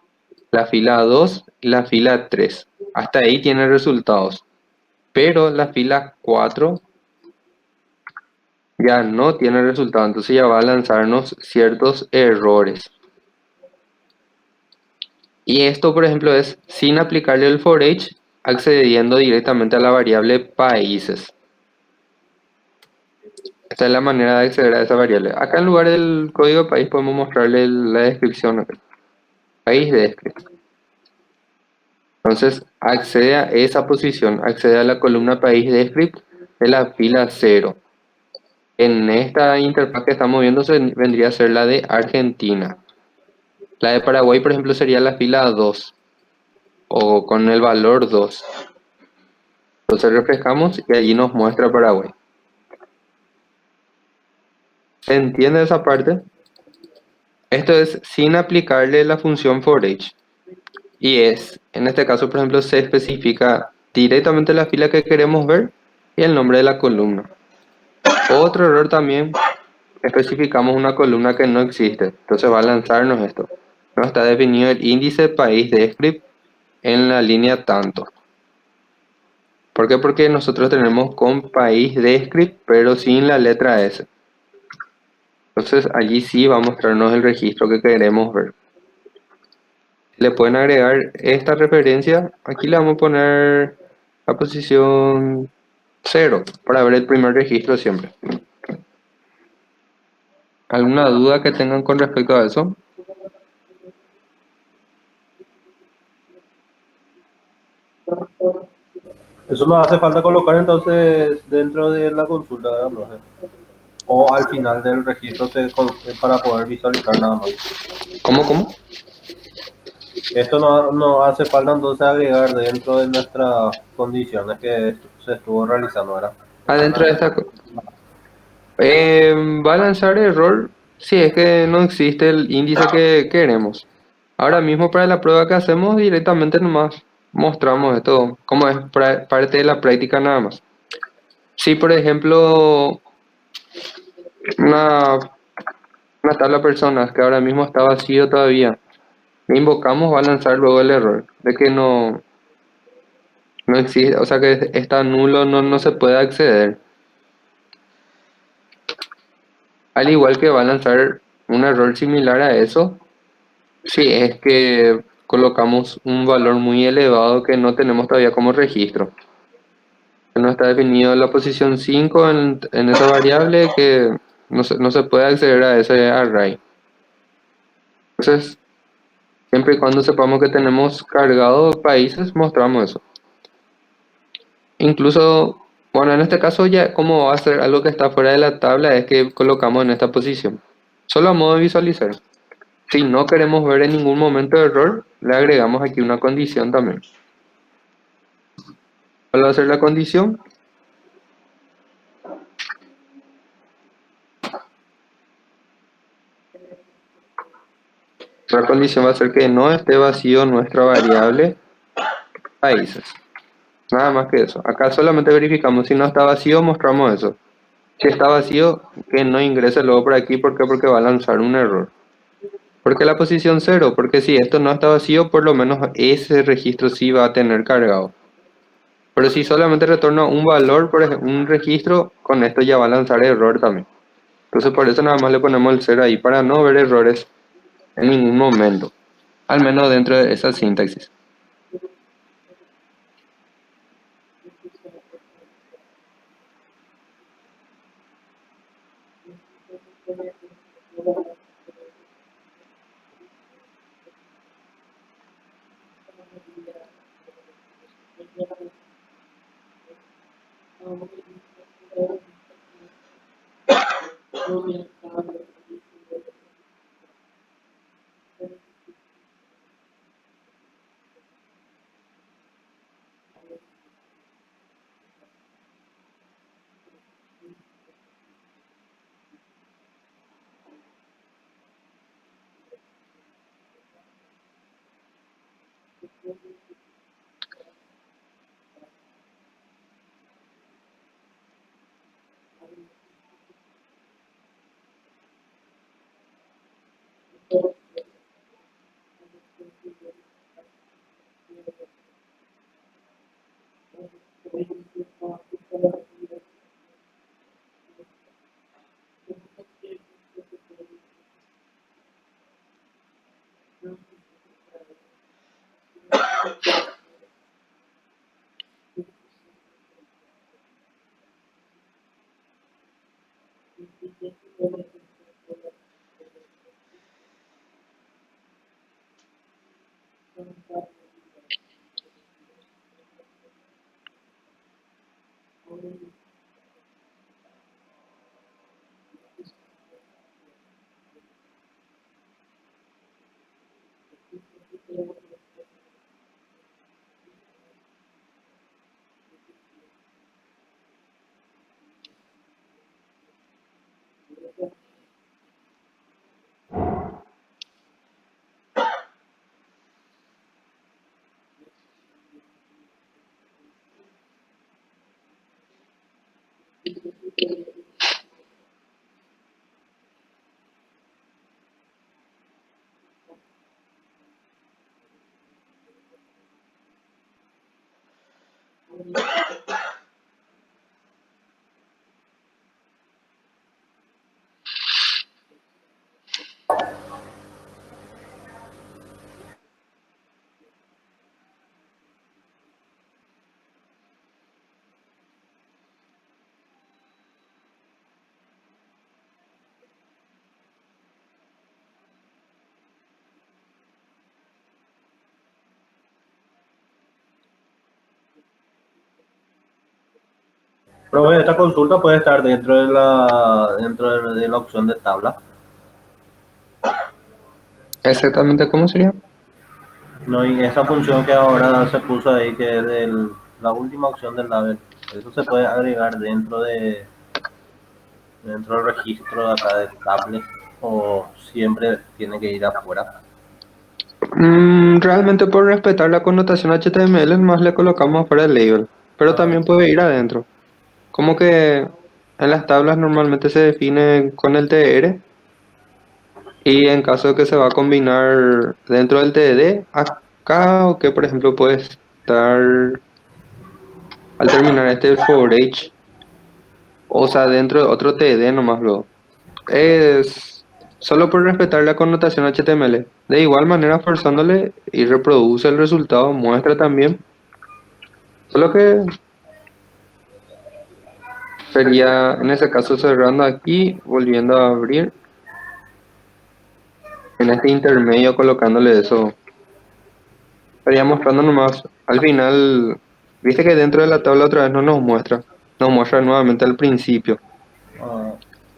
la fila 2 y la fila 3. Hasta ahí tiene resultados. Pero la fila 4 ya no tiene resultado, entonces ya va a lanzarnos ciertos errores. Y esto, por ejemplo, es sin aplicarle el for each, accediendo directamente a la variable países. Esta es la manera de acceder a esa variable. Acá en lugar del código país podemos mostrarle la descripción. Acá. País de script. Entonces accede a esa posición, accede a la columna país de script de la fila 0. En esta interfaz que estamos viendo vendría a ser la de Argentina. La de Paraguay, por ejemplo, sería la fila 2 o con el valor 2. Entonces refrescamos y allí nos muestra Paraguay. ¿Se entiende esa parte? Esto es sin aplicarle la función forEach. Y en este caso, por ejemplo, se especifica directamente la fila que queremos ver y el nombre de la columna. Otro error también, especificamos una columna que no existe. Entonces va a lanzarnos esto. No está definido el índice país de script en la línea tanto. ¿Por qué? Porque nosotros tenemos con país de script, pero sin la letra S. Entonces allí sí va a mostrarnos el registro que queremos ver. Le pueden agregar esta referencia. Aquí le vamos a poner la posición 0 para ver el primer registro siempre. ¿Alguna duda que tengan con respecto a eso? Eso nos hace falta colocar entonces dentro de la consulta, ¿verdad, profe? O al final del registro para poder visualizar nada más. ¿Cómo? Esto no hace falta entonces agregar dentro de nuestras condiciones que se estuvo realizando, ¿verdad? Adentro de esta... va a lanzar error si es que no existe el índice que queremos. Ahora mismo para la prueba que hacemos directamente nomás mostramos esto como es parte de la práctica nada más. Si por ejemplo una, una tabla de personas que ahora mismo está vacío todavía, le invocamos va a lanzar luego el error de que no existe, o sea que está nulo, no se puede acceder. Al igual que va a lanzar un error similar a eso, si es que colocamos un valor muy elevado que no tenemos todavía como registro. No está definido la posición 5 en esa variable que no se puede acceder a ese array. Entonces, siempre y cuando sepamos que tenemos cargados países, mostramos eso. Incluso, bueno, en este caso ya como va a ser algo que está fuera de la tabla es que colocamos en esta posición. Solo a modo de visualizar. Si no queremos ver en ningún momento de error, le agregamos aquí una condición también. ¿Cuál va a ser la condición? La condición va a ser que no esté vacío nuestra variable países. Nada más que eso. Acá solamente verificamos si no está vacío, mostramos eso. Si está vacío, que no ingrese luego por aquí. ¿Por qué? Porque va a lanzar un error. ¿Por qué la posición 0? Porque si esto no está vacío, por lo menos ese registro sí va a tener cargado. Pero si solamente retorna un valor, por ejemplo, un registro, con esto ya va a lanzar error también. Entonces por eso nada más le ponemos el 0 ahí, para no ver errores en ningún momento. Al menos dentro de esa sintaxis. Profe, esta consulta puede estar dentro de la opción de tabla. Exactamente, ¿cómo sería? No, y esa función que ahora se puso ahí, que es la última opción del label, eso se puede agregar dentro del registro de acá de tablet o siempre tiene que ir afuera. Realmente por respetar la connotación HTML, más le colocamos fuera el label, pero Ah, también puede ir adentro. Como que en las tablas normalmente se define con el TR y en caso de que se va a combinar dentro del TD, acá o que por ejemplo puede estar al terminar este for each, o sea, dentro de otro TD nomás luego. Es solo por respetar la connotación HTML. De igual manera, forzándole y reproduce el resultado, muestra también. Solo que sería en ese caso cerrando aquí, volviendo a abrir, en este intermedio colocándole eso. Estaría mostrando nomás. Al final, viste que dentro de la tabla otra vez no nos muestra. Nos muestra nuevamente al principio ah,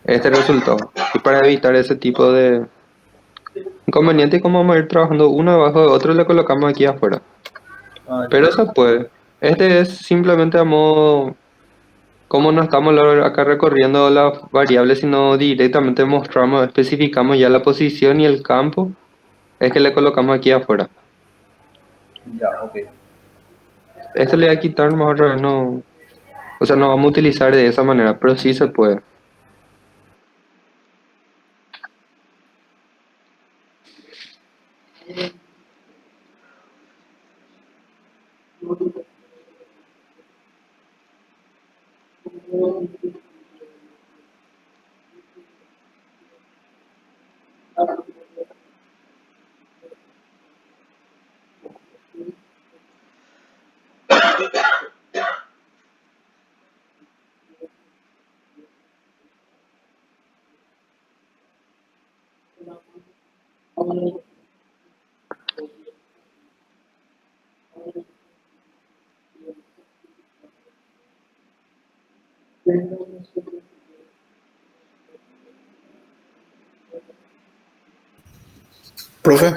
este resultado. Y para evitar ese tipo de inconveniente, como vamos a ir trabajando uno debajo de otro, le colocamos aquí afuera. ya. Pero eso puede. Este es simplemente a modo, como no estamos acá recorriendo las variables, sino directamente mostramos, especificamos ya la posición y el campo, es que le colocamos aquí afuera. Ya, ok. Esto le voy a quitar más otra vez, no, o sea, no vamos a utilizar de esa manera, pero sí se puede. Profe,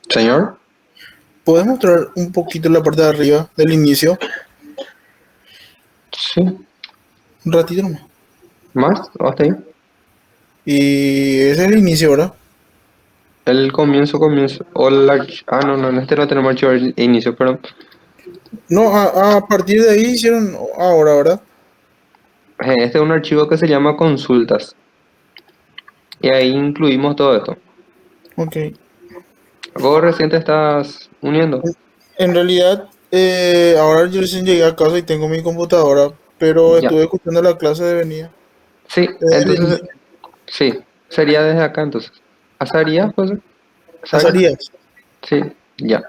Señor, ¿puedes mostrar un poquito la parte de arriba del inicio? sí, Un ratito nomás. más, hasta ahí. Y ese es el inicio, ¿verdad? El comienzo, o el no, no, en este no tenemos archivo de inicio, pero No, a partir de ahí hicieron ahora, ¿verdad? este es un archivo que se llama consultas, y ahí incluimos todo esto. Ok. Vos recién te estás uniendo. En realidad, ahora yo recién llegué a casa y tengo mi computadora, pero Ya. estuve escuchando la clase de venía. Sí, Desde el entonces, inicio. sí, sería desde acá entonces. ¿Pasaría, José? ¿Pasaría? Pasarías. Sí, ya.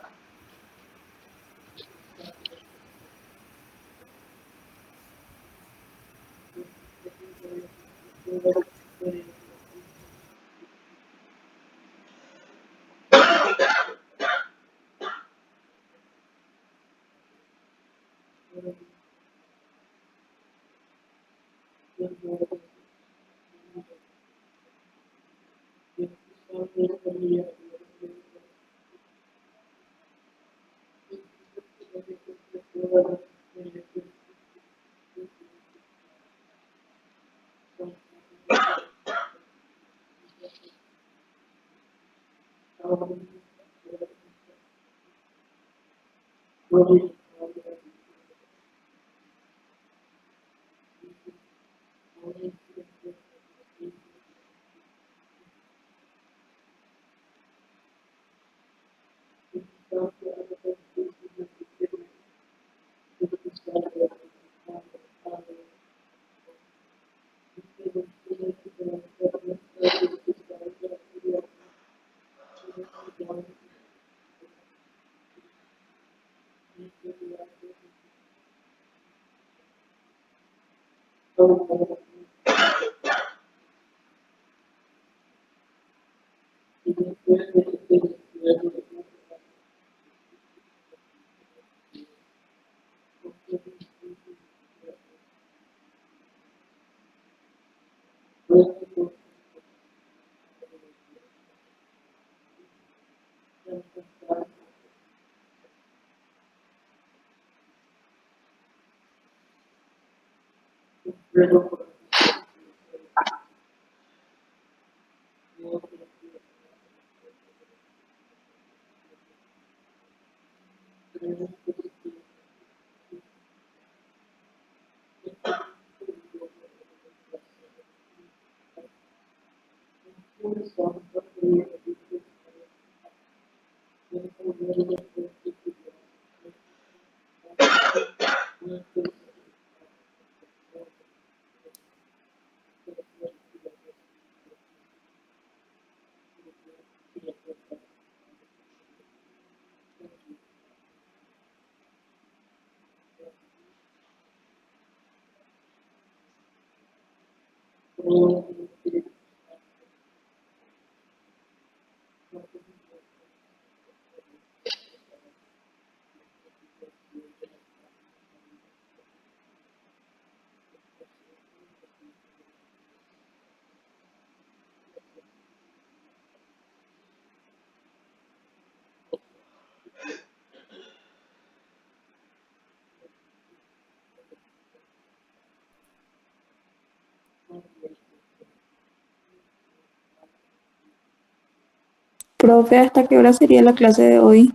Profe, ¿hasta qué hora sería la clase de hoy?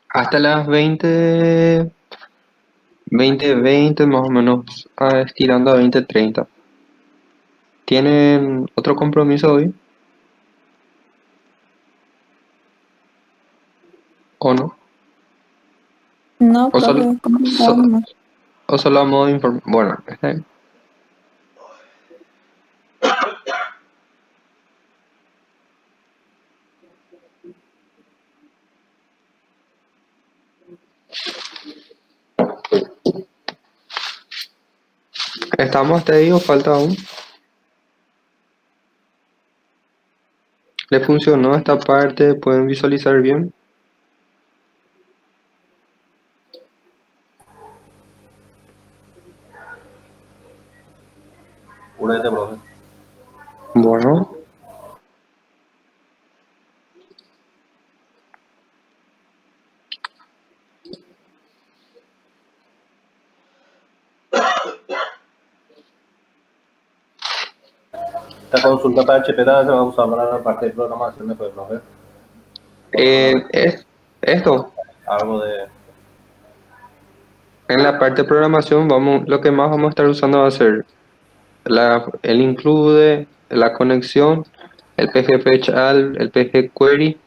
Hasta las 20 más o menos, estirando a 20:30. ¿Tienen otro compromiso hoy o no? No, ¿O solo, profe, comentaba so- nomás. o solo a modo informal? Bueno, está bien. ¿Estamos hasta ahí o falta aún? ¿Le funcionó esta parte? ¿Pueden visualizar bien? Purete, profe. Bueno, Esta consulta para HPT se va a usar para la parte de programación después, profe. es esto. Algo de... En la parte de programación lo que más vamos a estar usando va a ser el include, la conexión, el PG-Fetch-All, el PG-Query,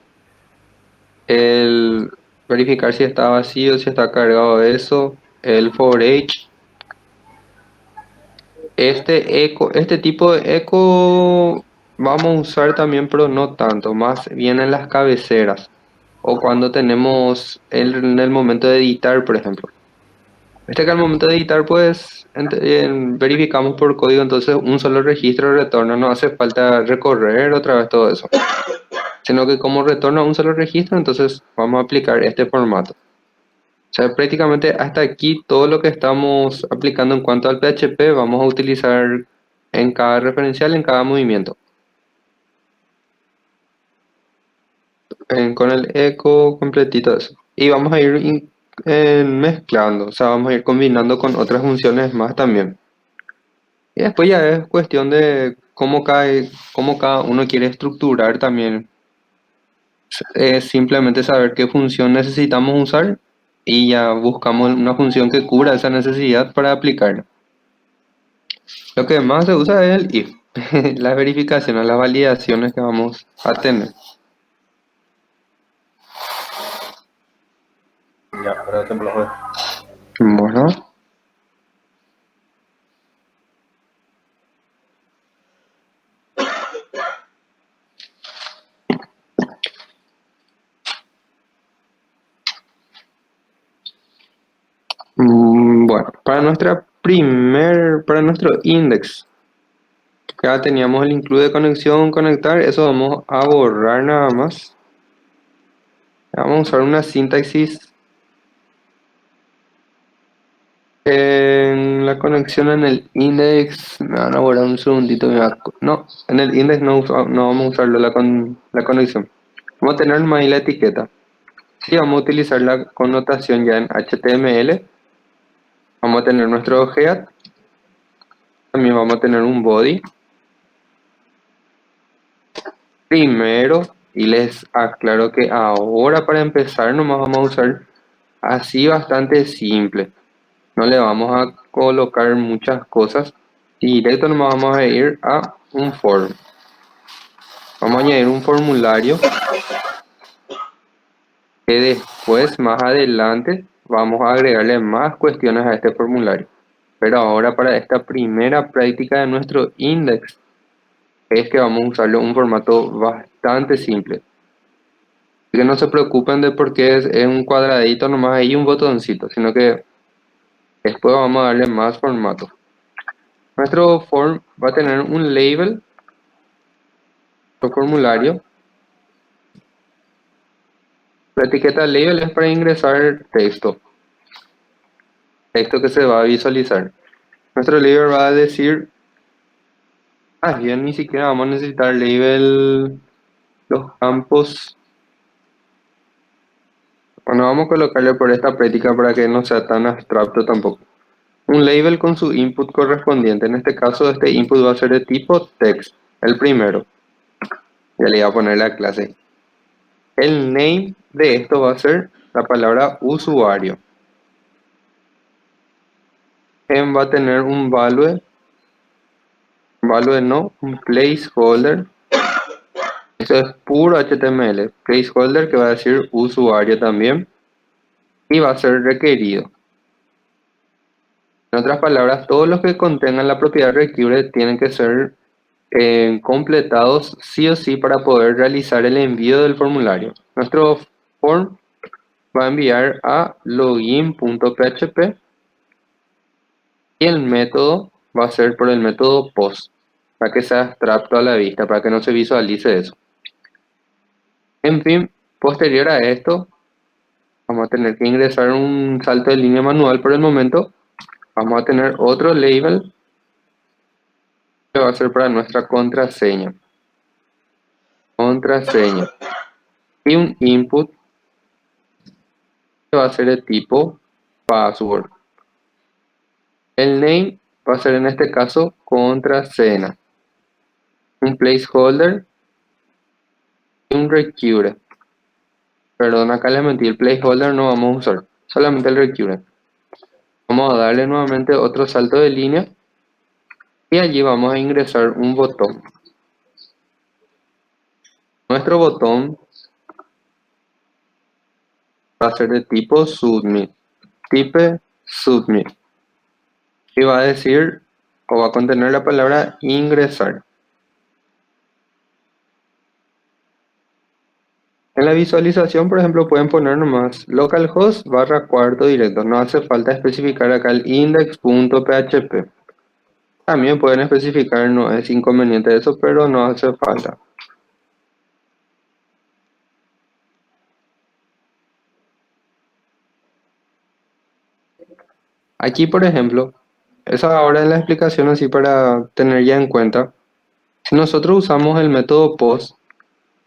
el verificar si está vacío, si está cargado eso, el for each. Este tipo de eco vamos a usar también, pero no tanto, más bien en las cabeceras o cuando tenemos en el momento de editar, por ejemplo. Que al momento de editar, pues verificamos por código, entonces un solo registro de retorno, no hace falta recorrer otra vez todo eso, sino que como retorno a un solo registro, entonces vamos a aplicar este formato. sea, prácticamente hasta aquí todo lo que estamos aplicando en cuanto al PHP vamos a utilizar en cada referencial, en cada movimiento. Con el eco completito eso. Y vamos a ir mezclando, o sea, vamos a ir combinando con otras funciones más también. Y después ya es cuestión de cómo cada uno quiere estructurar también. Es simplemente saber qué función necesitamos usar y ya buscamos una función que cubra esa necesidad para aplicarla. Lo que más se usa es el if, las verificaciones, las validaciones que vamos a tener. Ya, por ejemplo, pues, Bueno, bueno, para nuestro index, que ya teníamos el include de conexión, conectar, eso vamos a borrar nada más. Vamos a usar una sintaxis en la conexión en el index. Me van a borrar un segundito. No, en el index no vamos a usarlo la conexión. Vamos a tener más ahí la etiqueta. Sí, vamos a utilizar la connotación ya en HTML. Vamos a tener nuestro head. También vamos a tener un body. Primero, y les aclaro que ahora para empezar nomás vamos a usar así bastante simple. No le vamos a colocar muchas cosas. Directo nomás vamos a ir a un form. Vamos a añadir un formulario que después, más adelante, vamos a agregarle más cuestiones a este formulario. Pero ahora para esta primera práctica de nuestro index es que vamos a usarlo en un formato bastante simple. Así que no se preocupen de por qué es un cuadradito nomás ahí un botoncito, sino que después vamos a darle más formato. Nuestro form va a tener un label, un formulario. La etiqueta label es para ingresar texto que se va a visualizar. Nuestro label va a decir, bien, ni siquiera vamos a necesitar label, los campos. Bueno, vamos a colocarle por esta práctica para que no sea tan abstracto tampoco. Un label con su input correspondiente. En este caso, este input va a ser de tipo text, el primero. Ya le voy a poner la clase. El name de esto va a ser la palabra usuario. Va a tener un value no, un placeholder. Eso es puro HTML. Placeholder que va a decir usuario también. Y va a ser requerido. En otras palabras, todos los que contengan la propiedad requiere tienen que ser completados sí o sí para poder realizar el envío del formulario. Nuestro form va a enviar a login.php y el método va a ser por el método post, para que sea abstracto a la vista, para que no se visualice eso. En fin, posterior a esto, vamos a tener que ingresar un salto de línea manual por el momento. Vamos a tener otro label que va a ser para nuestra contraseña. Y un input que va a ser de tipo password. El name va a ser en este caso contraseña. Un placeholder y un require. Perdón, acá les mentí, el placeholder no vamos a usar, solamente el require. Vamos a darle nuevamente otro salto de línea y allí vamos a ingresar un botón. Nuestro botón va a ser de tipo submit, type submit, y va a decir o va a contener la palabra ingresar. En la visualización, por ejemplo, pueden poner nomás localhost barra cuarto directo. No hace falta especificar acá el index.php. También pueden especificar, no es inconveniente eso, pero no hace falta. Aquí, por ejemplo, esa ahora es la explicación así para tener ya en cuenta. Si nosotros usamos el método POST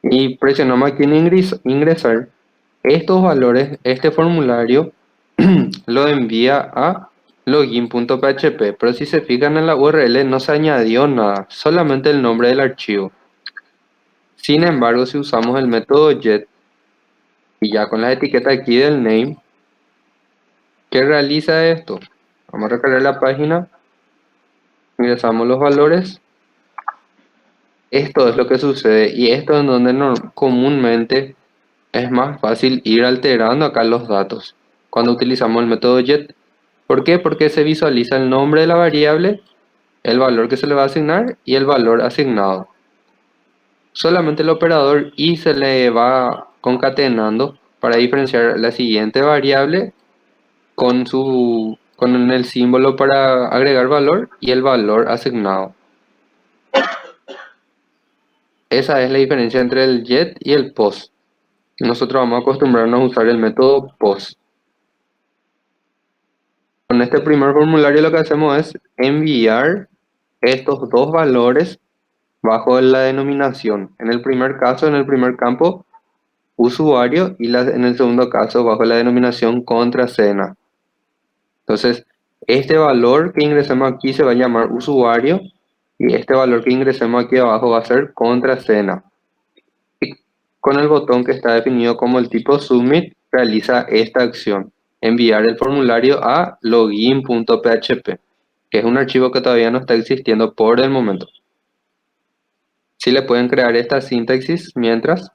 y presionamos aquí en ingresar, estos valores, este formulario lo envía a login.php, pero si se fijan en la URL no se añadió nada, solamente el nombre del archivo. Sin embargo, si usamos el método get y ya con la etiqueta aquí del name, ¿qué realiza esto? Vamos a recargar la página, ingresamos los valores. Esto es lo que sucede y esto es donde comúnmente es más fácil ir alterando acá los datos cuando utilizamos el método get. ¿Por qué? Porque se visualiza el nombre de la variable, el valor que se le va a asignar y el valor asignado. Solamente el operador y se le va concatenando para diferenciar la siguiente variable con el símbolo para agregar valor y el valor asignado. Esa es la diferencia entre el get y el post. Nosotros vamos a acostumbrarnos a usar el método post. Con este primer formulario lo que hacemos es enviar estos dos valores bajo la denominación. En el primer caso, en el primer campo, usuario y en el segundo caso bajo la denominación contraseña. Entonces, este valor que ingresemos aquí se va a llamar usuario y este valor que ingresemos aquí abajo va a ser contraseña. Y con el botón que está definido como el tipo submit, realiza esta acción, enviar el formulario a login.php, que es un archivo que todavía no está existiendo por el momento. Si le pueden crear esta sintaxis mientras.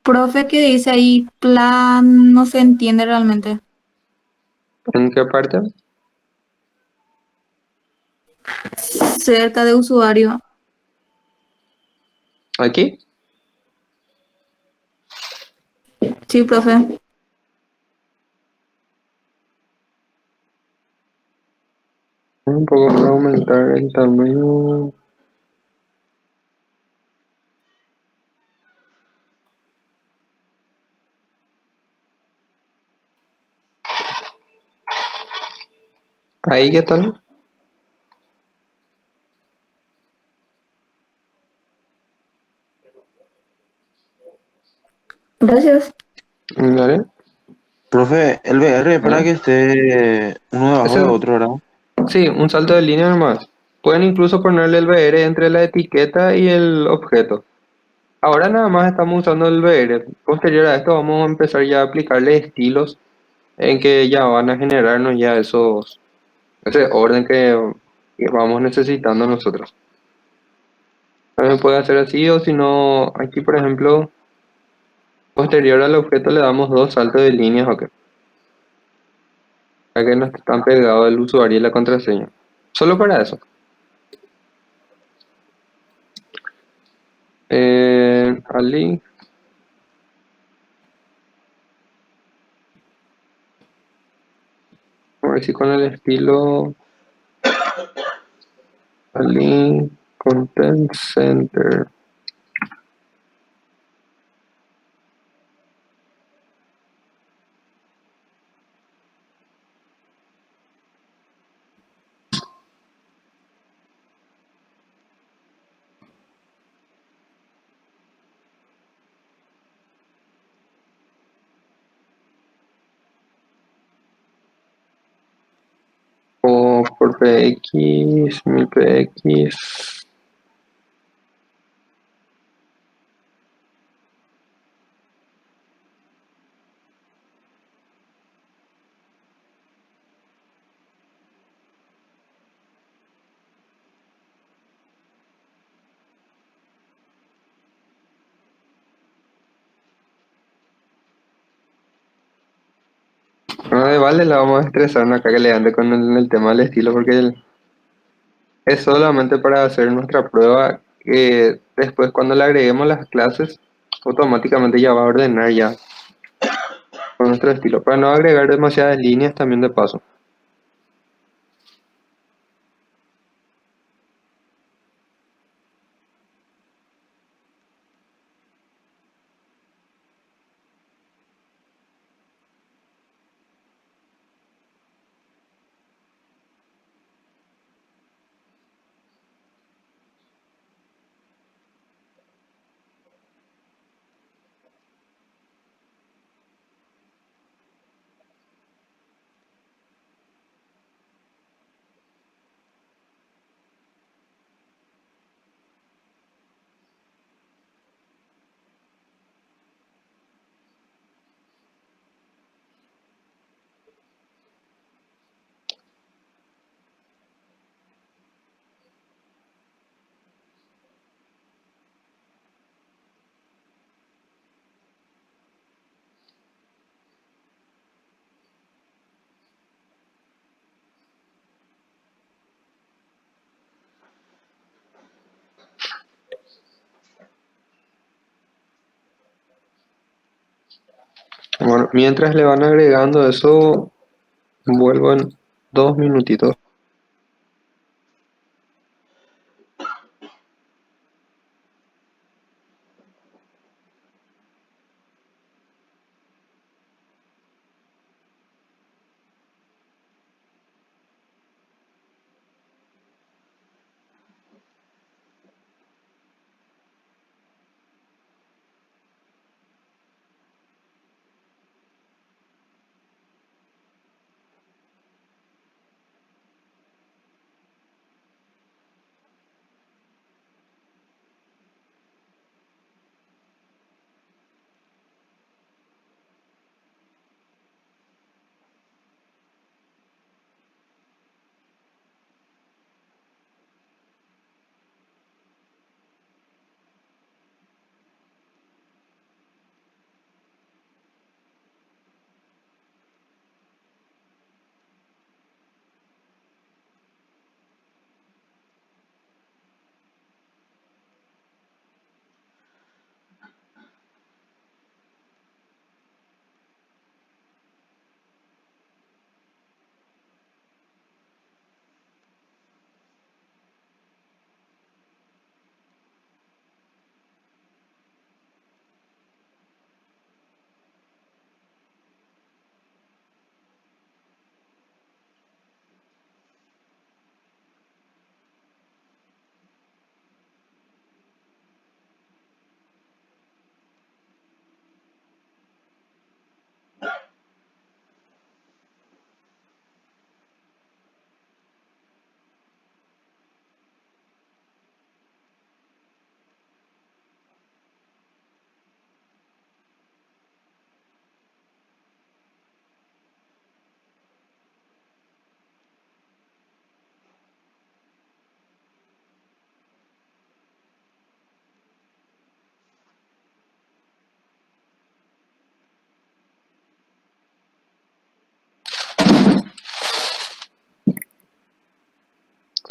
Profe, ¿qué dice ahí? Plan, no se entiende realmente. ¿En qué parte? Cerca de usuario. Aquí. Sí, profe. Un poco para aumentar el tamaño. Ahí, ¿qué tal? Gracias. Vale. Profe, el VR para que esté uno debajo de Ese, otro, ¿verdad? sí, un salto de línea nomás. Pueden incluso ponerle el VR entre la etiqueta y el objeto. Ahora nada más estamos usando el VR. Posterior a esto vamos a empezar ya a aplicarle estilos en que ya van a generarnos ya ese orden que vamos necesitando nosotros. También puede hacer así o si no, aquí por ejemplo, posterior al objeto le damos dos saltos de líneas, ok, para que no están pegados el usuario y la contraseña. Solo para eso. Ali, a ver si con el estilo Ali Content Center. O por PX, 1000 PX. No, de vale la vamos a estresar acá que le ande con el tema del estilo porque es solamente para hacer nuestra prueba que después cuando le agreguemos las clases automáticamente ya va a ordenar ya con nuestro estilo para no agregar demasiadas líneas también de paso. Bueno, mientras le van agregando eso, vuelvo en 2 minutitos.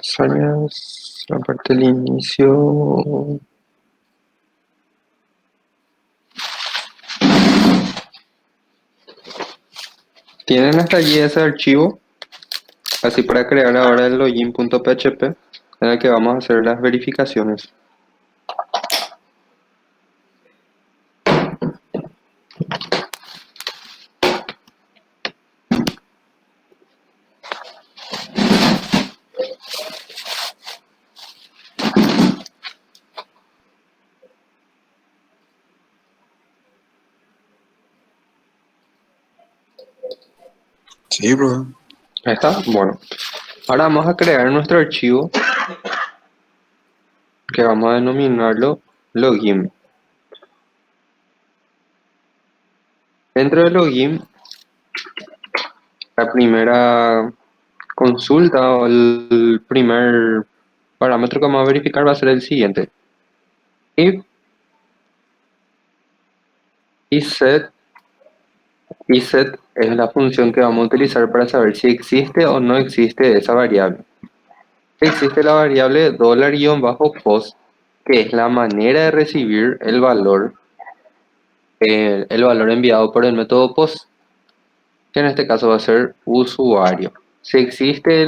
Hazañas, la parte del inicio. ¿Tienen hasta allí ese archivo? Así para crear ahora el login.php en el que vamos a hacer las verificaciones. Sí, bro. Ahí está. Bueno, ahora vamos a crear nuestro archivo que vamos a denominarlo login. Dentro del login, la primera consulta o el primer parámetro que vamos a verificar va a ser el siguiente. If is set es la función que vamos a utilizar para saber si existe o no existe esa variable. Existe la variable $-post, que es la manera de recibir el valor enviado por el método post, que en este caso va a ser usuario. Si existe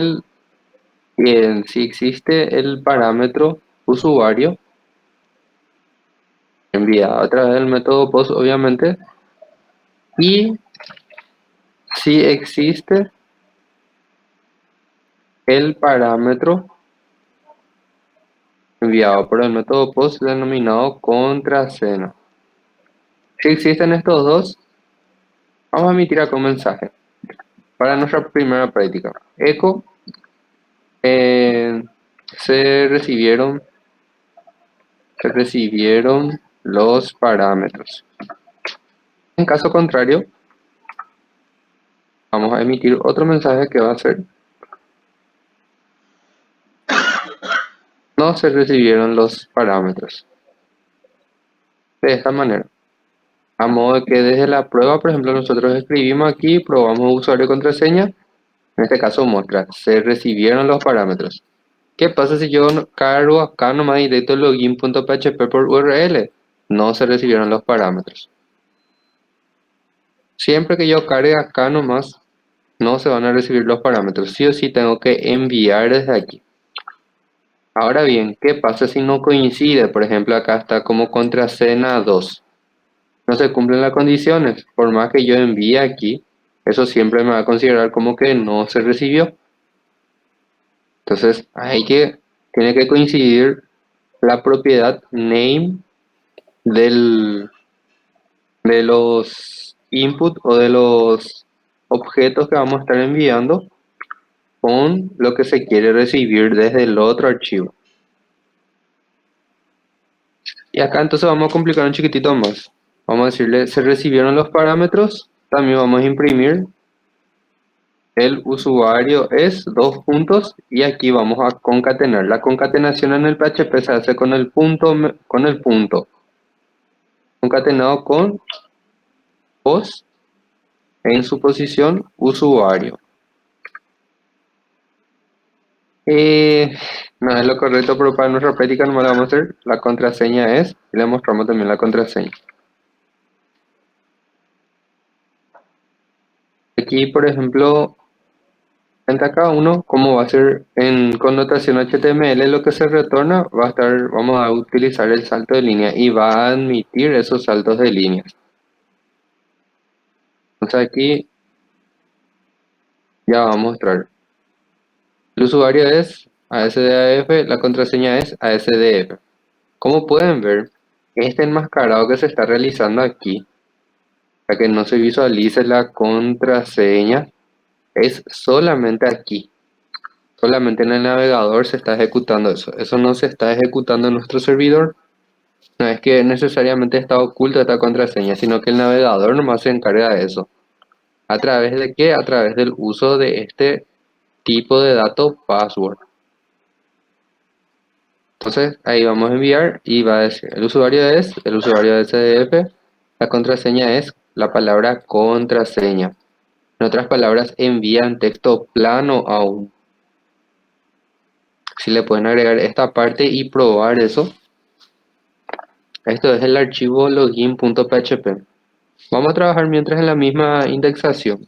el parámetro usuario enviado a través del método post, obviamente, y si existe el parámetro enviado por el método post denominado contraseña. Si existen estos dos, vamos a emitir acá un mensaje para nuestra primera práctica. Echo, se recibieron los parámetros. En caso contrario, vamos a emitir otro mensaje que va a ser: no se recibieron los parámetros. De esta manera, a modo de que desde la prueba, por ejemplo, nosotros escribimos aquí, probamos usuario y contraseña. En este caso muestra, se recibieron los parámetros. ¿Qué pasa si yo cargo acá nomás directo login.php por URL? No se recibieron los parámetros. Siempre que yo cargue acá nomás, no se van a recibir los parámetros. Sí o sí tengo que enviar desde aquí. Ahora bien, ¿qué pasa si no coincide? Por ejemplo, acá está como contraseña 2. No se cumplen las condiciones. Por más que yo envíe aquí, eso siempre me va a considerar como que no se recibió. Entonces, tiene que coincidir la propiedad name de los input o de los objetos que vamos a estar enviando con lo que se quiere recibir desde el otro archivo. Y acá entonces vamos a complicar un chiquitito más. Vamos a decirle, se recibieron los parámetros. También vamos a imprimir el usuario es dos puntos y aquí vamos a concatenar. La concatenación en el PHP se hace con el punto, concatenado con post en su posición usuario. No es lo correcto, pero para nuestra práctica no la vamos a hacer. La contraseña es, y le mostramos también la contraseña. Aquí, por ejemplo, en cada uno, como va a ser en connotación HTML, lo que se retorna vamos a utilizar el salto de línea y va a admitir esos saltos de línea. Entonces aquí ya va a mostrar. El usuario es ASDAF, la contraseña es ASDF. Como pueden ver, este enmascarado que se está realizando aquí, para que no se visualice la contraseña, es solamente aquí. Solamente en el navegador se está ejecutando eso. Eso no se está ejecutando en nuestro servidor. No es que necesariamente está oculta esta contraseña, sino que el navegador nomás se encarga de eso. ¿A través de qué? A través del uso de este tipo de dato password. Entonces ahí vamos a enviar y va a decir el usuario es el usuario de SDF, la contraseña es la palabra contraseña. En otras palabras, envían texto plano aún. Si le pueden agregar esta parte y probar eso. Esto es el archivo login.php. Vamos a trabajar mientras en la misma indexación.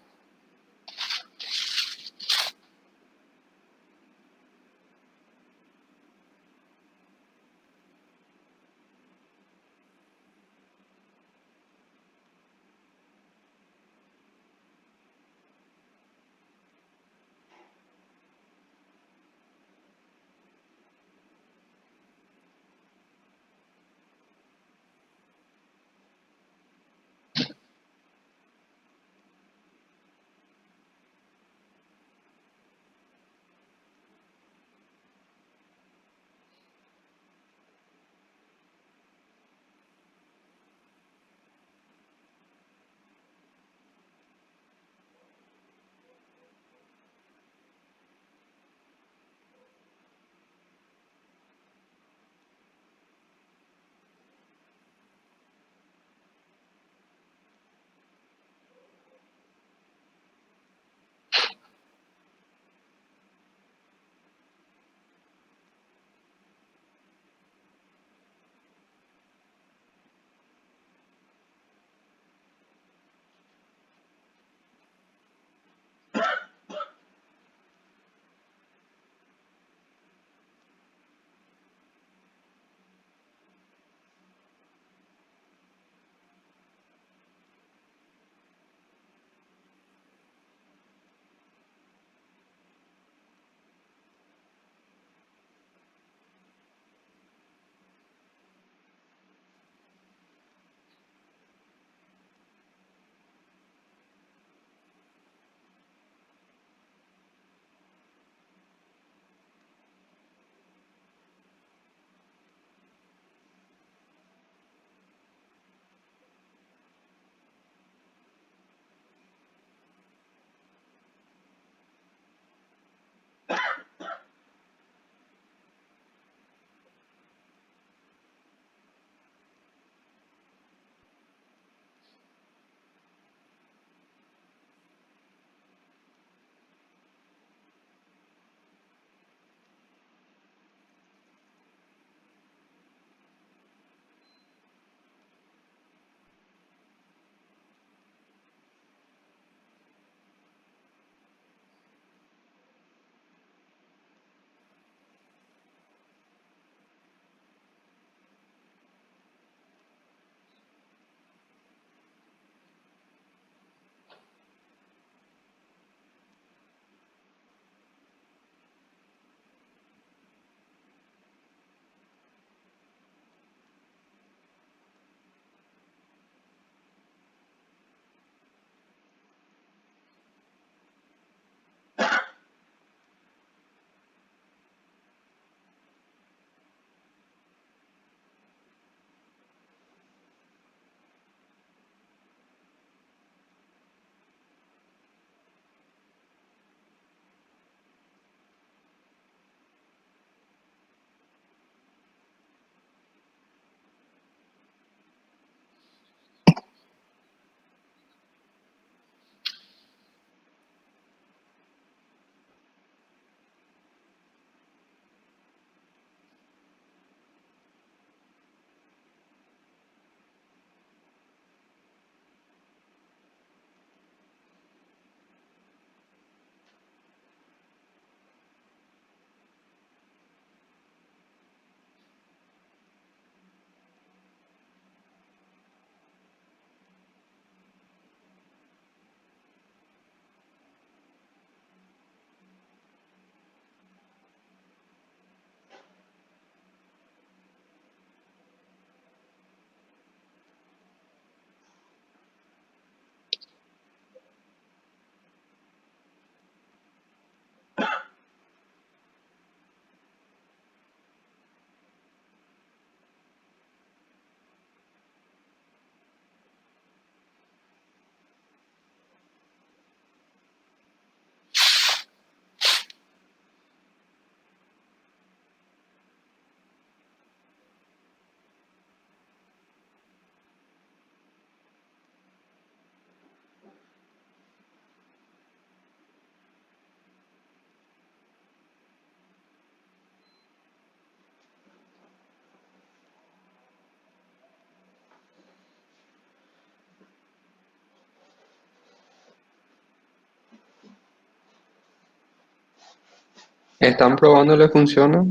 ¿Están probando le funciona?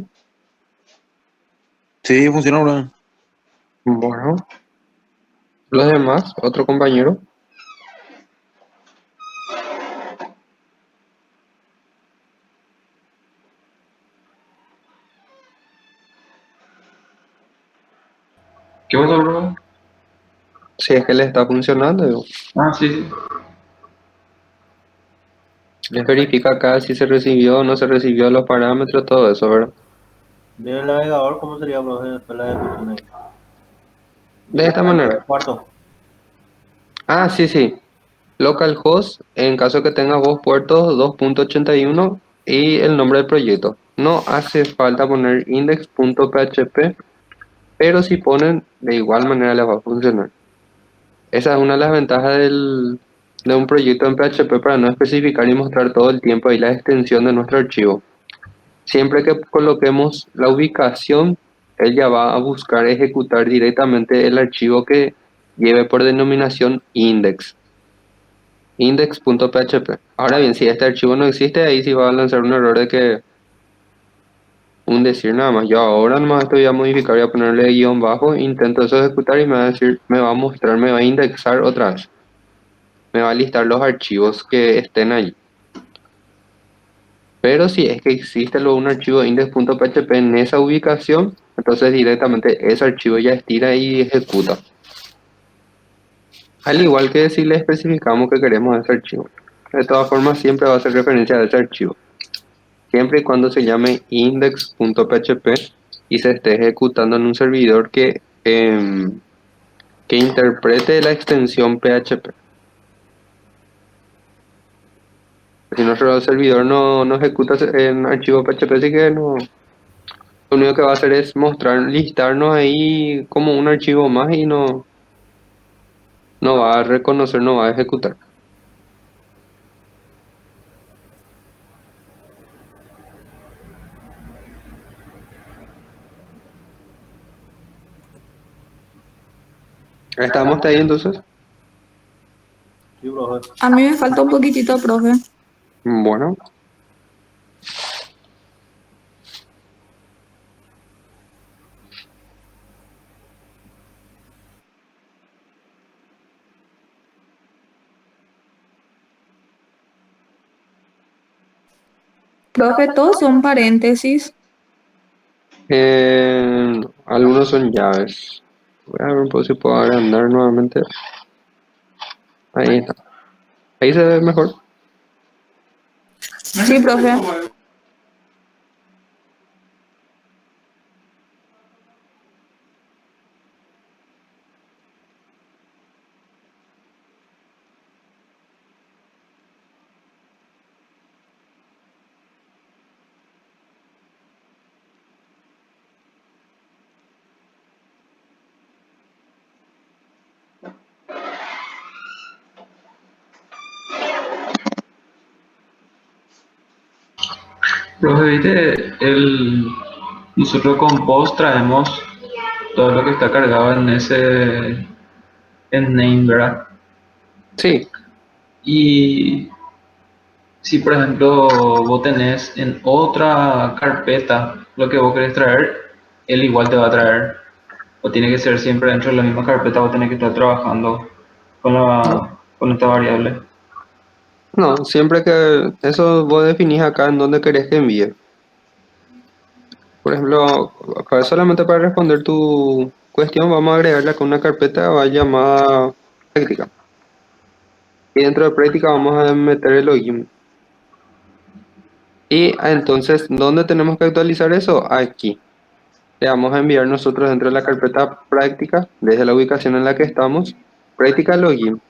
Sí, funciona, bro. Bueno, los demás, otro compañero. ¿Qué pasó, bro? Si es que le está funcionando, digo. Ah, sí, sí. Les verifica acá si se recibió o no se recibió los parámetros, todo eso, ¿verdad? Del navegador, ¿cómo sería, profe, después la ejecución ahí? De esta manera. Cuarto. Ah, sí, sí. Localhost, en caso que tengas vos puertos 2.81 y el nombre del proyecto. No hace falta poner index.php, pero si ponen, de igual manera les va a funcionar. Esa es una de las ventajas de un proyecto en PHP para no especificar y mostrar todo el tiempo ahí la extensión de nuestro archivo. Siempre que coloquemos la ubicación, él ya va a buscar ejecutar directamente el archivo que lleve por denominación index. Index.php. Ahora bien, si este archivo no existe, ahí sí va a lanzar un error de que un decir nada más. Yo ahora nomás esto voy a modificar, voy a ponerle guión bajo, intento eso ejecutar y me va a decir, me va a mostrar, me va a indexar otra vez. Me va a listar los archivos que estén ahí. Pero si es que existe luego un archivo index.php en esa ubicación, entonces directamente ese archivo ya estira y ejecuta. Al igual que si le especificamos que queremos ese archivo. De todas formas, siempre va a hacer referencia a ese archivo. Siempre y cuando se llame index.php y se esté ejecutando en un servidor que interprete la extensión PHP. Si nuestro servidor no ejecuta en archivo PHP, así que no, lo único que va a hacer es mostrar, listarnos ahí como un archivo más y no va a reconocer, no va a ejecutar. ¿Estamos ahí entonces? Sí, profe. A mí me falta un poquitito, profe. Bueno, Profe, todos son paréntesis. algunos son llaves. Voy a ver pues, si puedo agrandar nuevamente. Ahí está. Ahí se ve mejor. Sí, profe. Profe, viste, nosotros con Post traemos todo lo que está cargado en name, ¿verdad? Sí, Y si, por ejemplo, vos tenés en otra carpeta lo que vos querés traer, él igual te va a traer. O tiene que ser siempre dentro de la misma carpeta, vos tenés que estar trabajando con esta variable. no, siempre que eso vos definís acá en dónde querés que envíe. Por ejemplo, solamente para responder tu cuestión, vamos a agregarle acá una carpeta llamada práctica. Y dentro de práctica vamos a meter el login. Y entonces, ¿dónde tenemos que actualizar eso? Aquí. Le vamos a enviar nosotros dentro de la carpeta práctica, desde la ubicación en la que estamos, práctica login.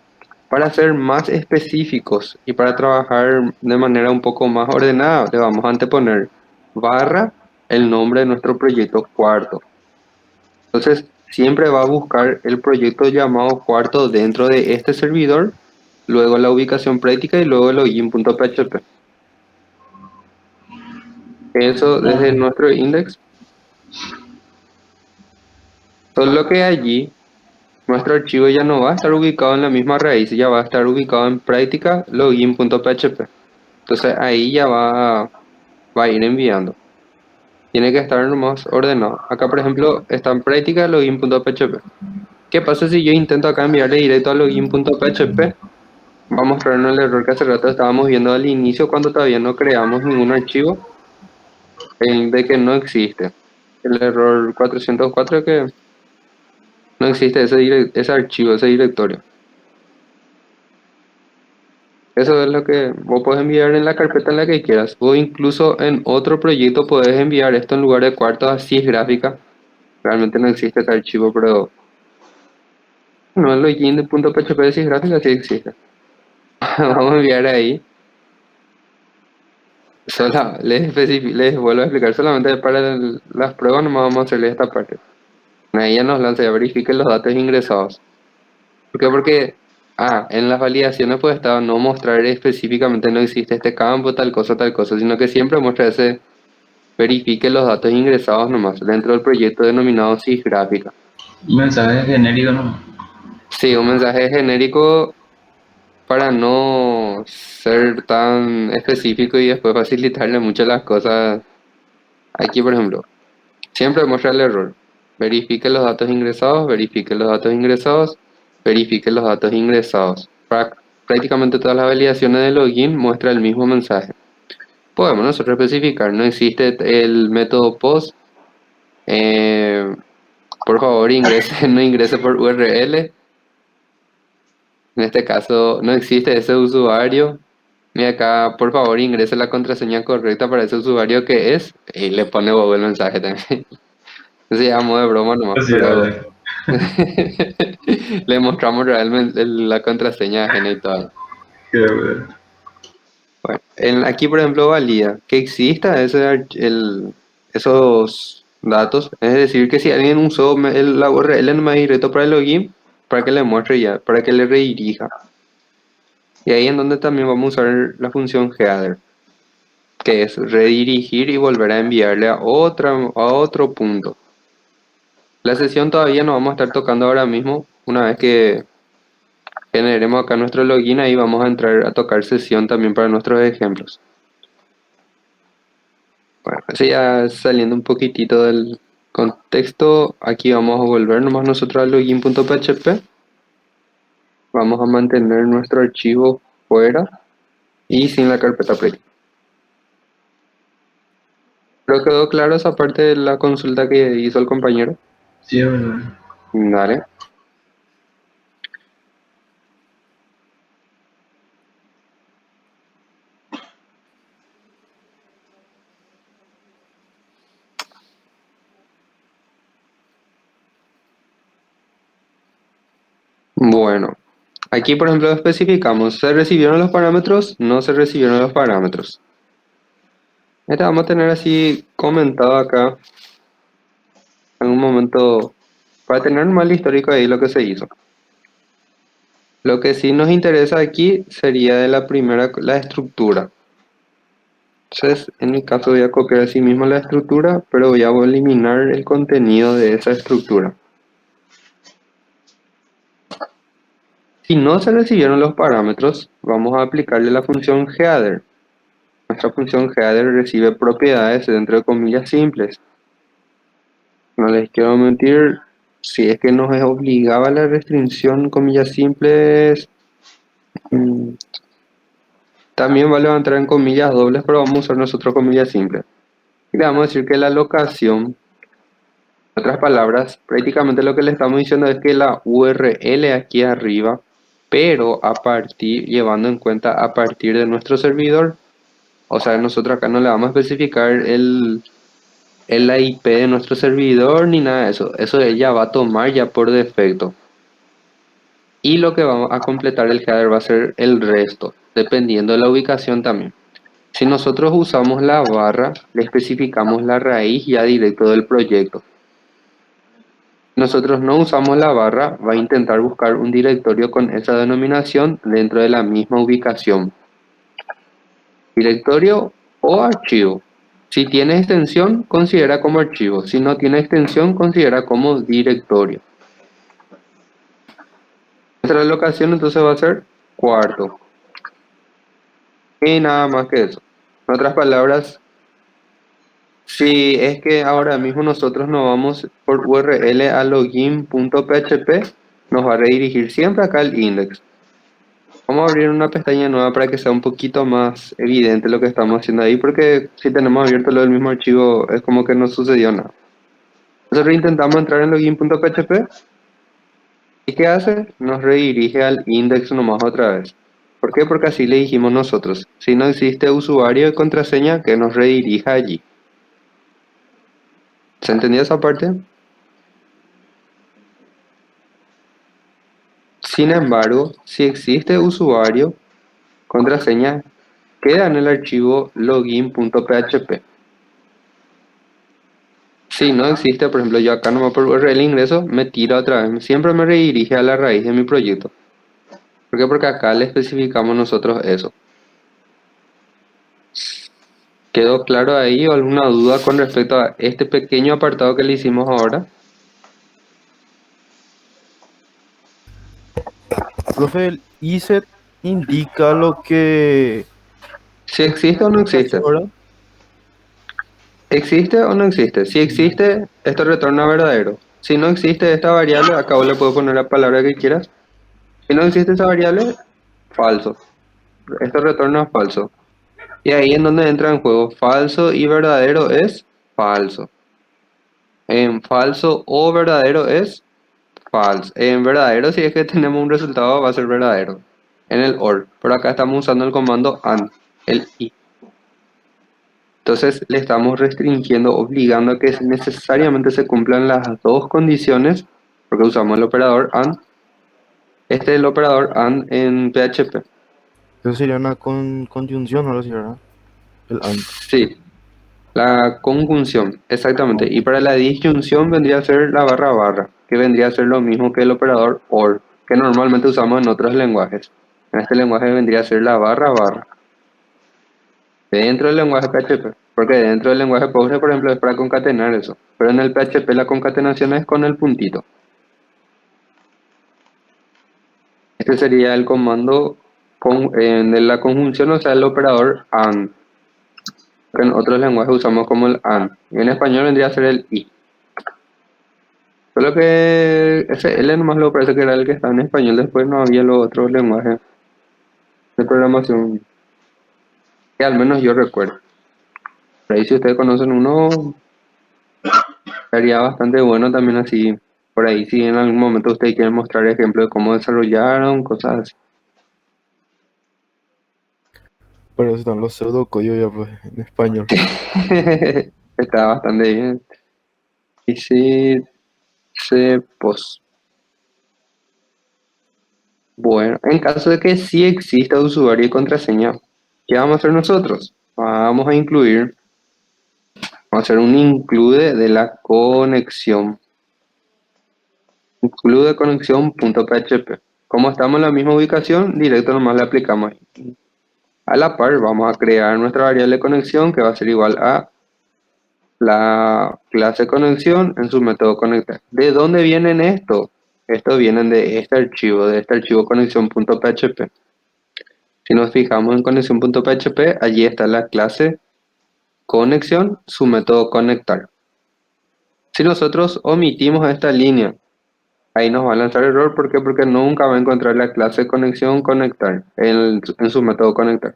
Para ser más específicos y para trabajar de manera un poco más ordenada, le vamos a anteponer barra el nombre de nuestro proyecto cuarto. Entonces, siempre va a buscar el proyecto llamado cuarto dentro de este servidor, luego la ubicación práctica y luego el login.php. Eso desde nuestro index. Solo que allí nuestro archivo ya no va a estar ubicado en la misma raíz, ya va a estar ubicado en práctica login.php. Entonces ahí ya va va a ir enviando. Tiene que estar nomás ordenado. Acá, por ejemplo, está en práctica login.php. ¿Qué pasa si yo intento acá enviarle directo a login.php? Va a mostrarnos el error que hace rato estábamos viendo al inicio cuando todavía no creamos ningún archivo, el de que no existe. El error 404 que no existe ese archivo, ese directorio. Eso es lo que vos podés enviar en la carpeta en la que quieras. O incluso en otro proyecto podés enviar esto en lugar de cuartos a sys gráfica. Realmente no existe ese archivo, pero no, el login de .php de sys gráfica sí existe. Vamos a enviar ahí. Les vuelvo a explicar, solamente para las pruebas nomás vamos a hacerle esta parte. Ahí ya nos lanza, ya verifique los datos ingresados. ¿Por qué? Porque, en las validaciones pues estaba no mostrar específicamente no existe este campo, tal cosa, sino que siempre muestra ese verifique los datos ingresados nomás dentro del proyecto denominado sysgráfica. Un mensaje genérico, ¿no? Sí, un mensaje genérico para no ser tan específico y después facilitarle mucho las cosas. Aquí, por ejemplo, siempre muestra el error. Verifique los datos ingresados, verifique los datos ingresados, verifique los datos ingresados. Prácticamente todas las validaciones de login muestra el mismo mensaje. Podemos nosotros especificar, no existe el método post. Por favor, ingrese, no ingrese por URL. En este caso, no existe ese usuario. Y acá, por favor, ingrese la contraseña correcta para ese usuario que es. Y le pone Bobo el mensaje también. Se llamó de broma nomás, Así, pero vale. le mostramos realmente la contraseña ajena y todo. Qué bueno. Bueno, aquí, por ejemplo, valida que exista esos datos. Es decir, que si alguien usó la URL nomás directo para el login, para que le muestre ya, para que le redirija. Y ahí en donde también vamos a usar la función header, que es redirigir y volver a enviarle a otro punto. La sesión todavía no vamos a estar tocando ahora mismo. Una vez que generemos acá nuestro login, ahí vamos a entrar a tocar sesión también para nuestros ejemplos. Bueno, eso ya saliendo un poquitito del contexto, aquí vamos a volver nomás nosotros al login.php. Vamos a mantener nuestro archivo fuera y sin la carpeta previa. Creo que quedó claro esa parte de la consulta que hizo el compañero. Sí, es verdad. Dale. Bueno, aquí por ejemplo especificamos, ¿se recibieron los parámetros? No se recibieron los parámetros. Este vamos a tener así comentado acá en un momento para tener un mal histórico ahí lo que se hizo. Lo que sí nos interesa aquí sería de la primera, la estructura. Entonces, en mi caso voy a copiar así mismo la estructura, pero voy a eliminar el contenido de esa estructura. Si no se recibieron los parámetros, vamos a aplicarle la función header. Nuestra función header recibe propiedades dentro de comillas simples. No les quiero mentir, si es que nos obligaba la restricción comillas simples, también va a levantar en comillas dobles, pero vamos a usar nosotros comillas simples. Y le vamos a decir que la locación, en otras palabras, prácticamente lo que le estamos diciendo es que la URL aquí arriba, pero llevando en cuenta a partir de nuestro servidor. O sea, nosotros acá no le vamos a especificar la IP de nuestro servidor ni nada de eso. Eso ella va a tomar ya por defecto. Y lo que vamos a completar el header va a ser el resto, dependiendo de la ubicación también. Si nosotros usamos la barra, le especificamos la raíz ya directo del proyecto. Nosotros no usamos la barra, va a intentar buscar un directorio con esa denominación dentro de la misma ubicación. Directorio o archivo. Si tiene extensión, considera como archivo. Si no tiene extensión, considera como directorio. Nuestra locación entonces va a ser cuarto. Y nada más que eso. En otras palabras, Si es que ahora mismo nosotros nos vamos por URL a login.php, nos va a redirigir siempre acá al index. Vamos a abrir una pestaña nueva para que sea un poquito más evidente lo que estamos haciendo ahí, porque si tenemos abierto lo del mismo archivo es como que no sucedió nada. Nosotros intentamos entrar en login.php y ¿qué hace? Nos redirige al index nomás otra vez. ¿Por qué? Porque así le dijimos nosotros. Si no existe usuario y contraseña, que nos redirija allí. ¿Se entendió esa parte? Sin embargo, si existe usuario, contraseña, queda en el archivo login.php. Si no existe, por ejemplo, yo acá nomás por URL ingreso, me tira otra vez. Siempre me redirige a la raíz de mi proyecto. ¿Por qué? Porque acá le especificamos nosotros eso. ¿Quedó claro ahí o alguna duda con respecto a este pequeño apartado que le hicimos ahora? Profe, el ISET indica lo que Si existe o no existe. ¿verdad? ¿Existe o no existe? Si existe, esto retorna verdadero. Si no existe esta variable, acá vos le puedo poner la palabra que quieras. Si no existe esa variable, falso. Esto retorna falso. Y ahí en donde entra en juego falso y verdadero es falso. En falso o verdadero es falso. En verdadero, si es que tenemos un resultado, va a ser verdadero. En el OR. Por acá estamos usando el comando AND, el I. Entonces le estamos restringiendo, obligando a que necesariamente se cumplan las dos condiciones, porque usamos el operador AND. Este es el operador AND en PHP. Eso sería una conjunción, ahora sí, ¿verdad? El AND. Sí, la conjunción, exactamente. Y para la disyunción vendría a ser la barra barra, que vendría a ser lo mismo que el operador OR, que normalmente usamos en otros lenguajes. En este lenguaje vendría a ser la barra barra. Dentro del lenguaje PHP, porque dentro del lenguaje Postgre, por ejemplo, es para concatenar eso. Pero en el PHP la concatenación es con el puntito. Este sería el comando de la conjunción, o sea, el operador AND, que en otros lenguajes usamos como el AND. Y en español vendría a ser el I. Solo que ese L nomás lo parece que era el que estaba en español, después no había los otros lenguajes de programación que al menos yo recuerdo. Por ahí si ustedes conocen uno, sería bastante bueno también así. Por ahí si en algún momento ustedes quieren mostrar ejemplos de cómo desarrollaron, cosas así. Para eso están los pseudocódigos ya, pues, en español. Está bastante bien. Y si se pos. Bueno, en caso de que sí exista usuario y contraseña, ¿qué vamos a hacer nosotros? Vamos a incluir, vamos a hacer un include de la conexión. Include conexión.php. Como estamos en la misma ubicación, directo nomás le aplicamos. A la par, vamos a crear nuestra variable de conexión que va a ser igual a la clase conexión en su método conectar. ¿De dónde vienen esto? Estos vienen de este archivo conexión.php. Si nos fijamos en conexión.php, allí está la clase conexión, su método conectar. Si nosotros omitimos esta línea, ahí nos va a lanzar error. ¿Por qué? Porque nunca va a encontrar la clase conexión conectar en su método conectar.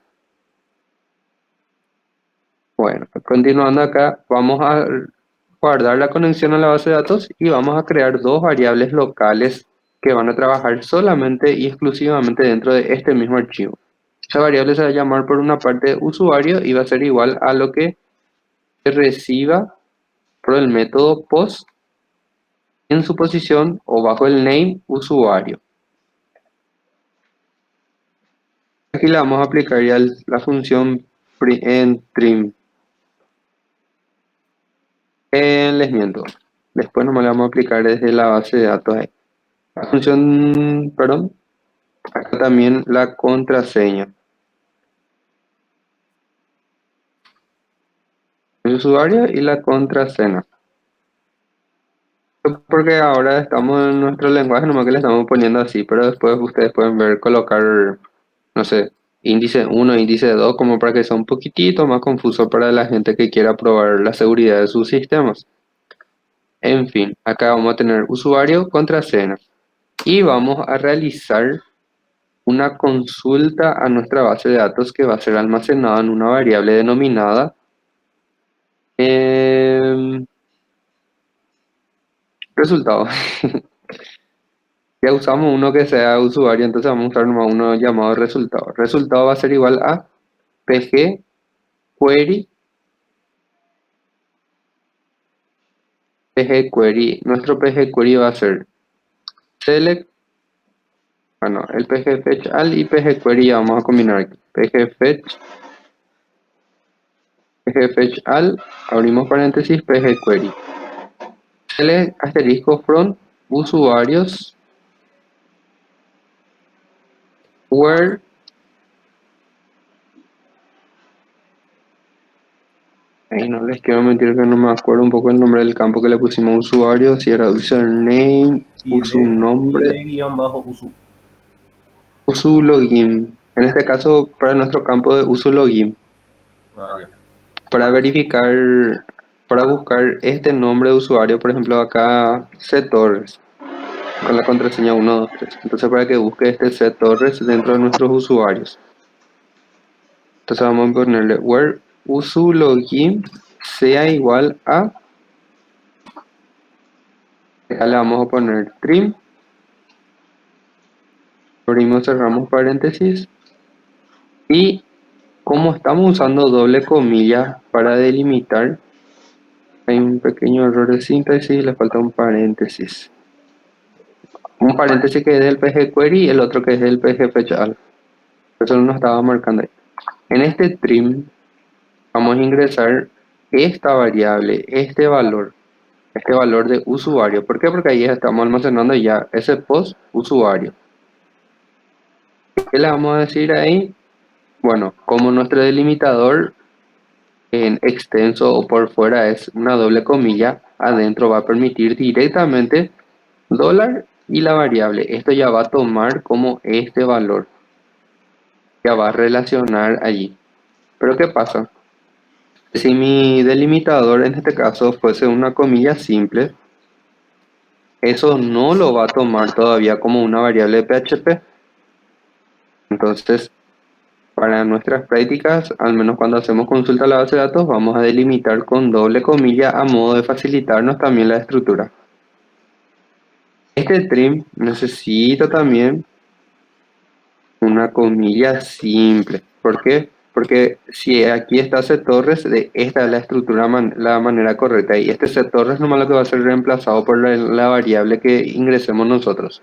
Bueno, continuando acá, vamos a guardar la conexión a la base de datos y vamos a crear dos variables locales que van a trabajar solamente y exclusivamente dentro de este mismo archivo. Esa variable se va a llamar por una parte usuario y va a ser igual a lo que se reciba por el método post en su posición o bajo el name usuario. Aquí le vamos a aplicar ya la función trim. Les miento. Después nomás le vamos a aplicar desde la base de datos ahí. La función, perdón, acá también la contraseña. El usuario y la contraseña. Porque ahora estamos en nuestro lenguaje, nomás que le estamos poniendo así, pero después ustedes pueden ver, colocar, no sé, índice 1, índice 2, como para que sea un poquitito más confuso para la gente que quiera probar la seguridad de sus sistemas. En fin, acá vamos a tener usuario, contraseña y vamos a realizar una consulta a nuestra base de datos que va a ser almacenada en una variable denominada resultado. Ya usamos uno que sea usuario, entonces vamos a usar nomás uno llamado resultado. Resultado va a ser igual a pg query. PG query, nuestro PG query va a ser select, bueno, el PG fetch al y PG query ya vamos a combinar aquí. PG fetch al, abrimos paréntesis, PG query. Select asterisco from usuarios where ahí no les quiero mentir que no me acuerdo un poco el nombre del campo que le pusimos a usuario, si era username, usu nombre, id-usu. usu login. En este caso, para nuestro campo de usu login, Ah, ya. para verificar, para buscar este nombre de usuario, por ejemplo, acá ctorres, con la contraseña 123. Entonces, para que busque este ctorres dentro de nuestros usuarios. Entonces, vamos a ponerle where usu login sea igual a, acá le vamos a poner trim, abrimos, cerramos paréntesis, y como estamos usando doble comilla para delimitar, hay un pequeño error de síntesis, le falta un paréntesis. Un paréntesis que es del PG query y el otro que es del PG fetchal. Eso no nos estaba marcando ahí. En este trim vamos a ingresar esta variable, este valor de usuario. ¿Por qué? Porque ahí estamos almacenando ya ese post usuario. ¿Qué le vamos a decir ahí? Bueno, como nuestro delimitador en extenso o por fuera es una doble comilla, adentro va a permitir directamente dólar y la variable. Esto ya va a tomar como este valor. Ya va a relacionar allí. Pero ¿qué pasa? Si mi delimitador en este caso fuese una comilla simple, eso no lo va a tomar todavía como una variable de PHP. Entonces, para nuestras prácticas, al menos cuando hacemos consulta a la base de datos, vamos a delimitar con doble comilla a modo de facilitarnos también la estructura. Este trim necesita también una comilla simple. ¿Por qué? Porque si aquí está ctorres, esta es la estructura, la manera correcta. Y este ctorres nomás lo que va a ser reemplazado por la variable que ingresemos nosotros.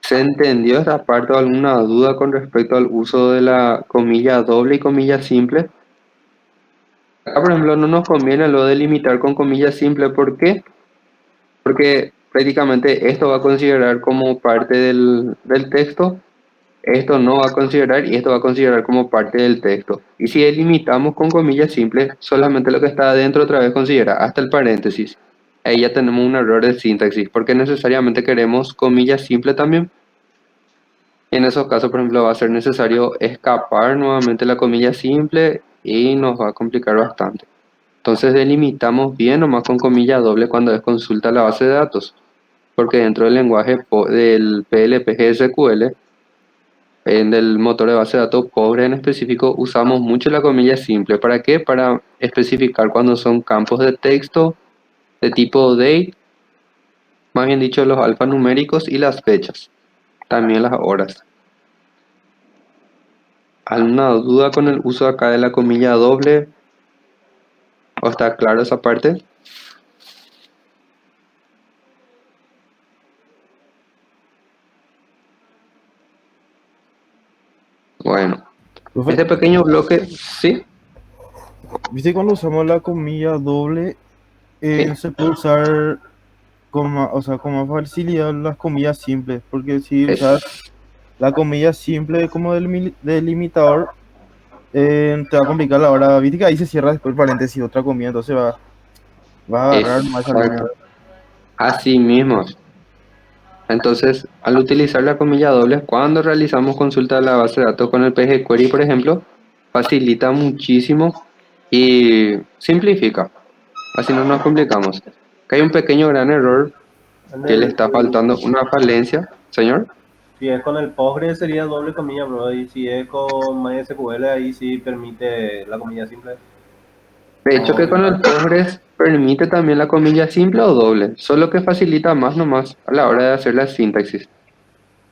¿Se entendió esta parte o alguna duda con respecto al uso de la comilla doble y comilla simple? Acá, por ejemplo, no nos conviene lo de delimitar con comilla simple. ¿Por qué? Porque prácticamente esto va a considerar como parte del texto. Esto no va a considerar y esto va a considerar como parte del texto. Y si delimitamos con comillas simples, solamente lo que está adentro otra vez considera hasta el paréntesis. Ahí ya tenemos un error de sintaxis, porque necesariamente queremos comillas simples también. En esos casos, por ejemplo, va a ser necesario escapar nuevamente la comilla simple y nos va a complicar bastante. Entonces delimitamos bien nomás con comilla doble cuando es consulta a la base de datos, porque dentro del lenguaje del PLP SQL, en el motor de base de datos pobre en específico, usamos mucho la comilla simple. ¿Para qué? Para especificar cuando son campos de texto de tipo date, más bien dicho los alfanuméricos y las fechas, también las horas. ¿Alguna duda con el uso acá de la comilla doble? ¿O está claro esa parte? Bueno, Profe, este pequeño bloque, ¿sí? ¿viste cuando usamos la comilla doble? Sí. Se puede usar o sea, con más facilidad las comillas simples, porque si usas la comilla simple como delimitador, te va a complicar la hora. Viste que ahí se cierra después el paréntesis, otra comilla, entonces va a agarrar más esa línea. Exacto. Así mismo. Entonces, al utilizar la comilla doble, cuando realizamos consulta de la base de datos con el PGQuery, por ejemplo, facilita muchísimo y simplifica. Así no nos complicamos. Que hay un pequeño gran error En que le el, está faltando una falencia, señor. si es con el Postgres sería doble comilla, bro. Y si es con MySQL, ahí sí permite la comilla simple. De hecho, que con el Postgres permite también la comilla simple o doble, solo que facilita más nomás a la hora de hacer la sintaxis.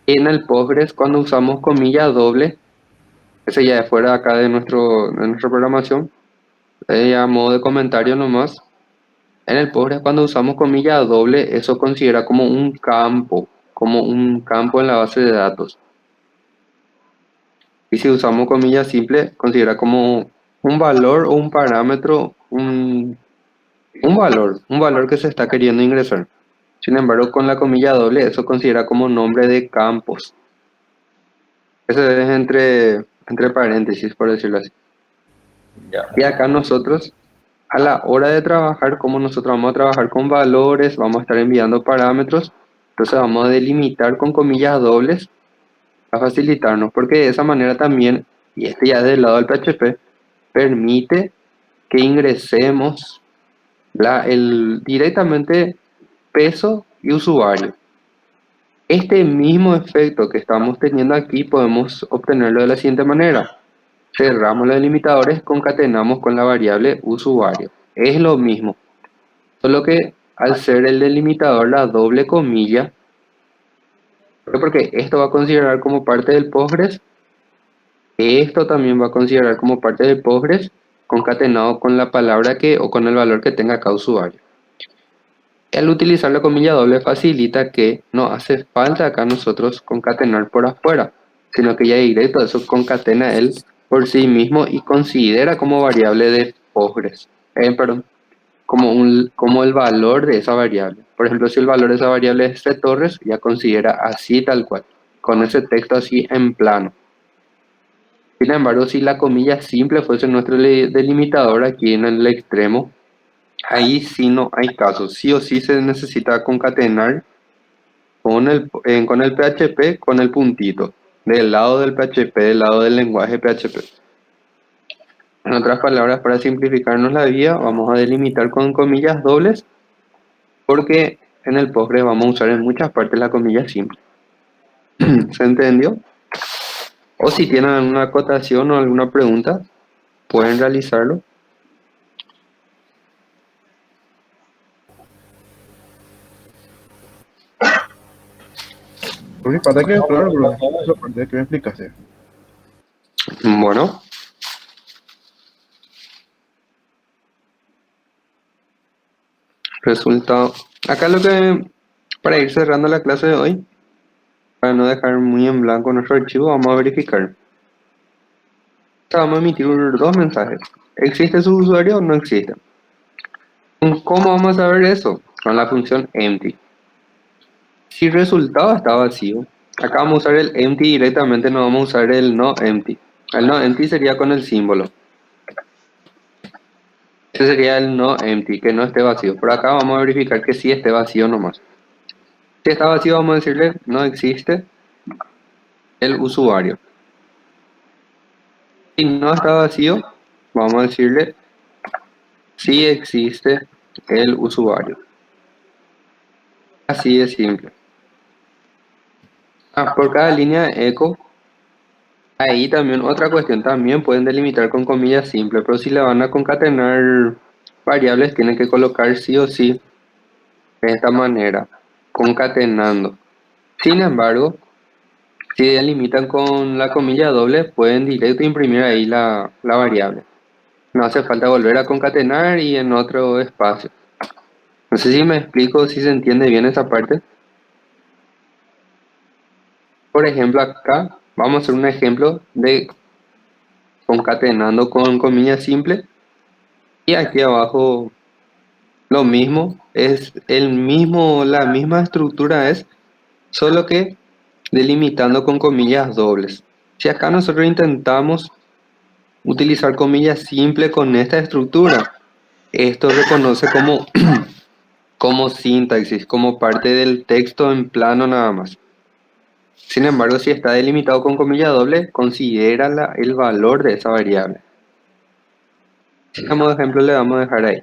En el Postgres, cuando usamos comilla doble, ese ya es fuera acá de nuestra programación, a modo de comentario nomás. En el Postgres, cuando usamos comilla doble, eso considera como un campo en la base de datos. Y si usamos comilla simple, considera como un valor o un parámetro, un valor que se está queriendo ingresar. Sin embargo, con la comilla doble, eso considera como nombre de campos. Eso es entre paréntesis, por decirlo así. Ya. Y acá nosotros, a la hora de trabajar, como nosotros vamos a trabajar con valores, vamos a estar enviando parámetros, entonces vamos a delimitar con comillas dobles a facilitarnos, porque de esa manera también, y este ya es del lado del PHP, permite que ingresemos directamente peso y usuario. Este mismo efecto que estamos teniendo aquí podemos obtenerlo de la siguiente manera. Cerramos los delimitadores, concatenamos con la variable usuario. Es lo mismo, solo que al ser el delimitador la doble comilla, porque esto va a considerar como parte del Postgres, esto también va a considerar como parte del Postgres, concatenado con la palabra o con el valor que tenga cada usuario. Al utilizar la comilla doble facilita que no hace falta acá nosotros concatenar por afuera, sino que ya directo eso concatena él por sí mismo y considera como variable de Postgres, perdón, como el valor de esa variable. Por ejemplo, si el valor de esa variable es cTorres, ya considera así tal cual, con ese texto así en plano. Sin embargo, si la comilla simple fuese nuestro delimitador aquí en el extremo, ahí sí no hay caso. Sí o sí se necesita concatenar con el PHP, con el puntito, del lado del PHP, del lado del lenguaje PHP. En otras palabras, para simplificarnos la vida, vamos a delimitar con comillas dobles, porque en el Postgres vamos a usar en muchas partes la comilla simple. ¿Se entendió? O si tienen alguna acotación o alguna pregunta, pueden realizarlo. Por mi parte quedó claro, bro. Esa parte que me explicaste. Bueno. Resultado. Acá para ir cerrando la clase de hoy, para no dejar muy en blanco nuestro archivo, vamos a verificar. Vamos a emitir dos mensajes. ¿Existe su usuario o no existe? ¿Cómo vamos a saber eso? Con la función empty. Si el resultado está vacío, acá vamos a usar el empty directamente, no vamos a usar el no empty. El no empty sería con el símbolo. Ese sería el no empty, que no esté vacío. Por acá vamos a verificar que sí esté vacío nomás. Si está vacío, vamos a decirle no existe el usuario. Si no está vacío, vamos a decirle sí existe el usuario. Así de simple. Por cada línea de eco, ahí también otra cuestión, también pueden delimitar con comillas simples, pero si le van a concatenar variables, tienen que colocar sí o sí de esta manera, concatenando. Sin embargo, si delimitan con la comilla doble, pueden directo imprimir ahí la variable. No hace falta volver a concatenar y en otro espacio. No sé si me explico, si se entiende bien esa parte. Por ejemplo, acá vamos a hacer un ejemplo de concatenando con comillas simple. Y aquí abajo lo mismo, la misma estructura es, solo que delimitando con comillas dobles. Si acá nosotros intentamos utilizar comillas simple con esta estructura, esto reconoce como como sintaxis, como parte del texto en plano nada más. Sin embargo, si está delimitado con comilla doble, considera el valor de esa variable. Como ejemplo le vamos a dejar ahí.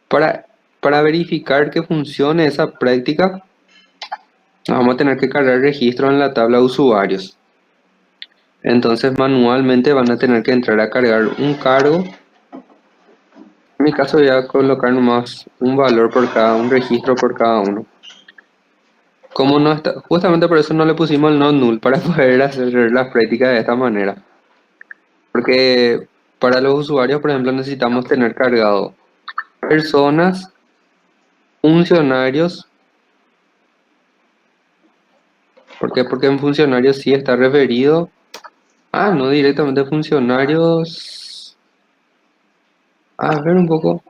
Para verificar que funcione esa práctica, vamos a tener que cargar registro en la tabla de usuarios. Entonces manualmente van a tener que entrar a cargar un cargo. En mi caso voy a colocar nomás un valor por un registro por cada uno. Como no está, justamente por eso no le pusimos el no null, para poder hacer las prácticas de esta manera. Porque para los usuarios, por ejemplo, necesitamos tener cargado personas, funcionarios. ¿Por qué? Porque en funcionarios sí está referido. No directamente funcionarios. A ver un poco.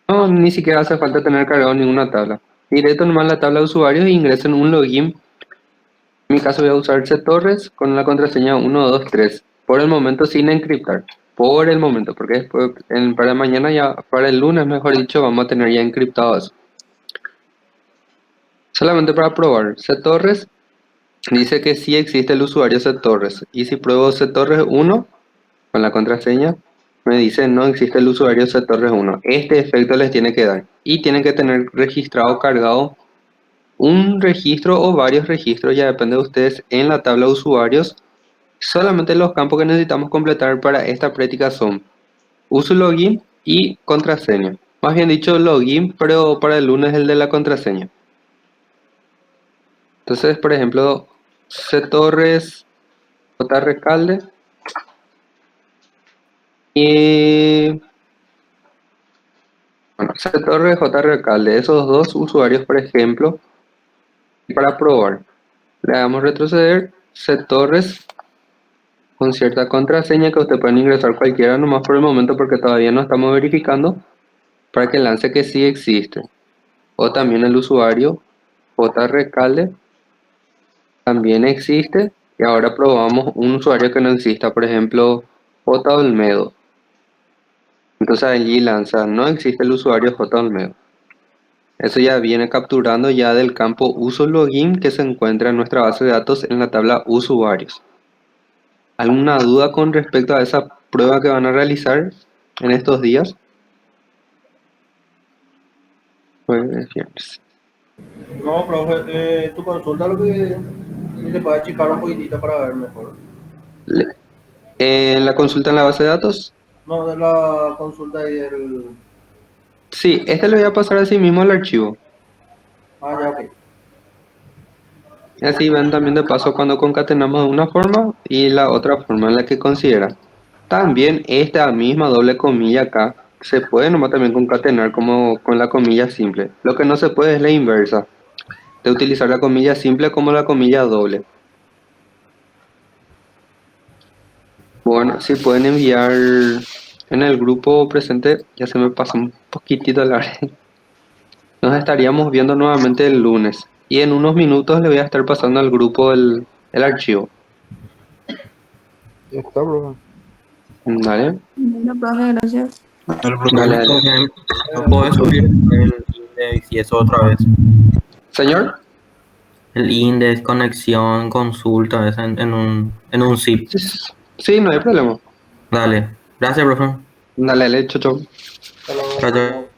No, ni siquiera hace falta tener cargado ninguna tabla. Directo nomás la tabla de usuarios e ingresen un login. En mi caso voy a usar ctorres con la contraseña 123. Por el momento sin encriptar. Por el momento, porque después para mañana ya, para el lunes mejor dicho, vamos a tener ya encriptado eso. Solamente para probar. ctorres dice que sí existe el usuario ctorres. Y si pruebo ctorres 1 con la contraseña, me dice no existe el usuario ctorres 1. Este efecto les tiene que dar. Y tienen que tener registrado, cargado un registro o varios registros, ya depende de ustedes, en la tabla de usuarios. Solamente los campos que necesitamos completar para esta práctica son uso login y contraseña. Más bien dicho login, pero para el lunes el de la contraseña. Entonces, por ejemplo, ctorres jrecalde y ctorres jrecalde, esos dos usuarios, por ejemplo, para probar, le damos retroceder, ctorres con cierta contraseña que usted pueden ingresar cualquiera nomás por el momento porque todavía no estamos verificando, para que lance que sí existe. O también el usuario jrecalde también existe, y ahora probamos un usuario que no exista, por ejemplo Olmedo. Entonces allí lanza no existe el usuario Olmedo. Eso ya viene capturando ya del campo uso login que se encuentra en nuestra base de datos en la tabla usuarios. ¿Alguna duda con respecto a esa prueba que van a realizar en estos días? Jueves, viernes. No, profe, tu consulta lo que te puede achicar un poquitito para ver mejor. ¿La consulta en la base de datos? No, de la consulta y el... Sí, le voy a pasar así mismo al archivo. Ya, ok. Y así ven también de paso cuando concatenamos de una forma y la otra forma en la que consideran. También esta misma doble comilla acá se puede nomás también concatenar como con la comilla simple. Lo que no se puede es la inversa, de utilizar la comilla simple como la comilla doble. Bueno, si pueden enviar en el grupo presente, ya se me pasó un poquitito la hora. Nos estaríamos viendo nuevamente el lunes. Y en unos minutos le voy a estar pasando al grupo el archivo. Ya está, bro. Dale. Bueno, profe, gracias. El Dale, dale. no puedes subir el index y eso otra vez. Señor. El index, conexión, consulta, es en un zip. Sí, no hay problema. Dale. Gracias, profe. Dale, chau, chau. Hasta luego. Chao, chao.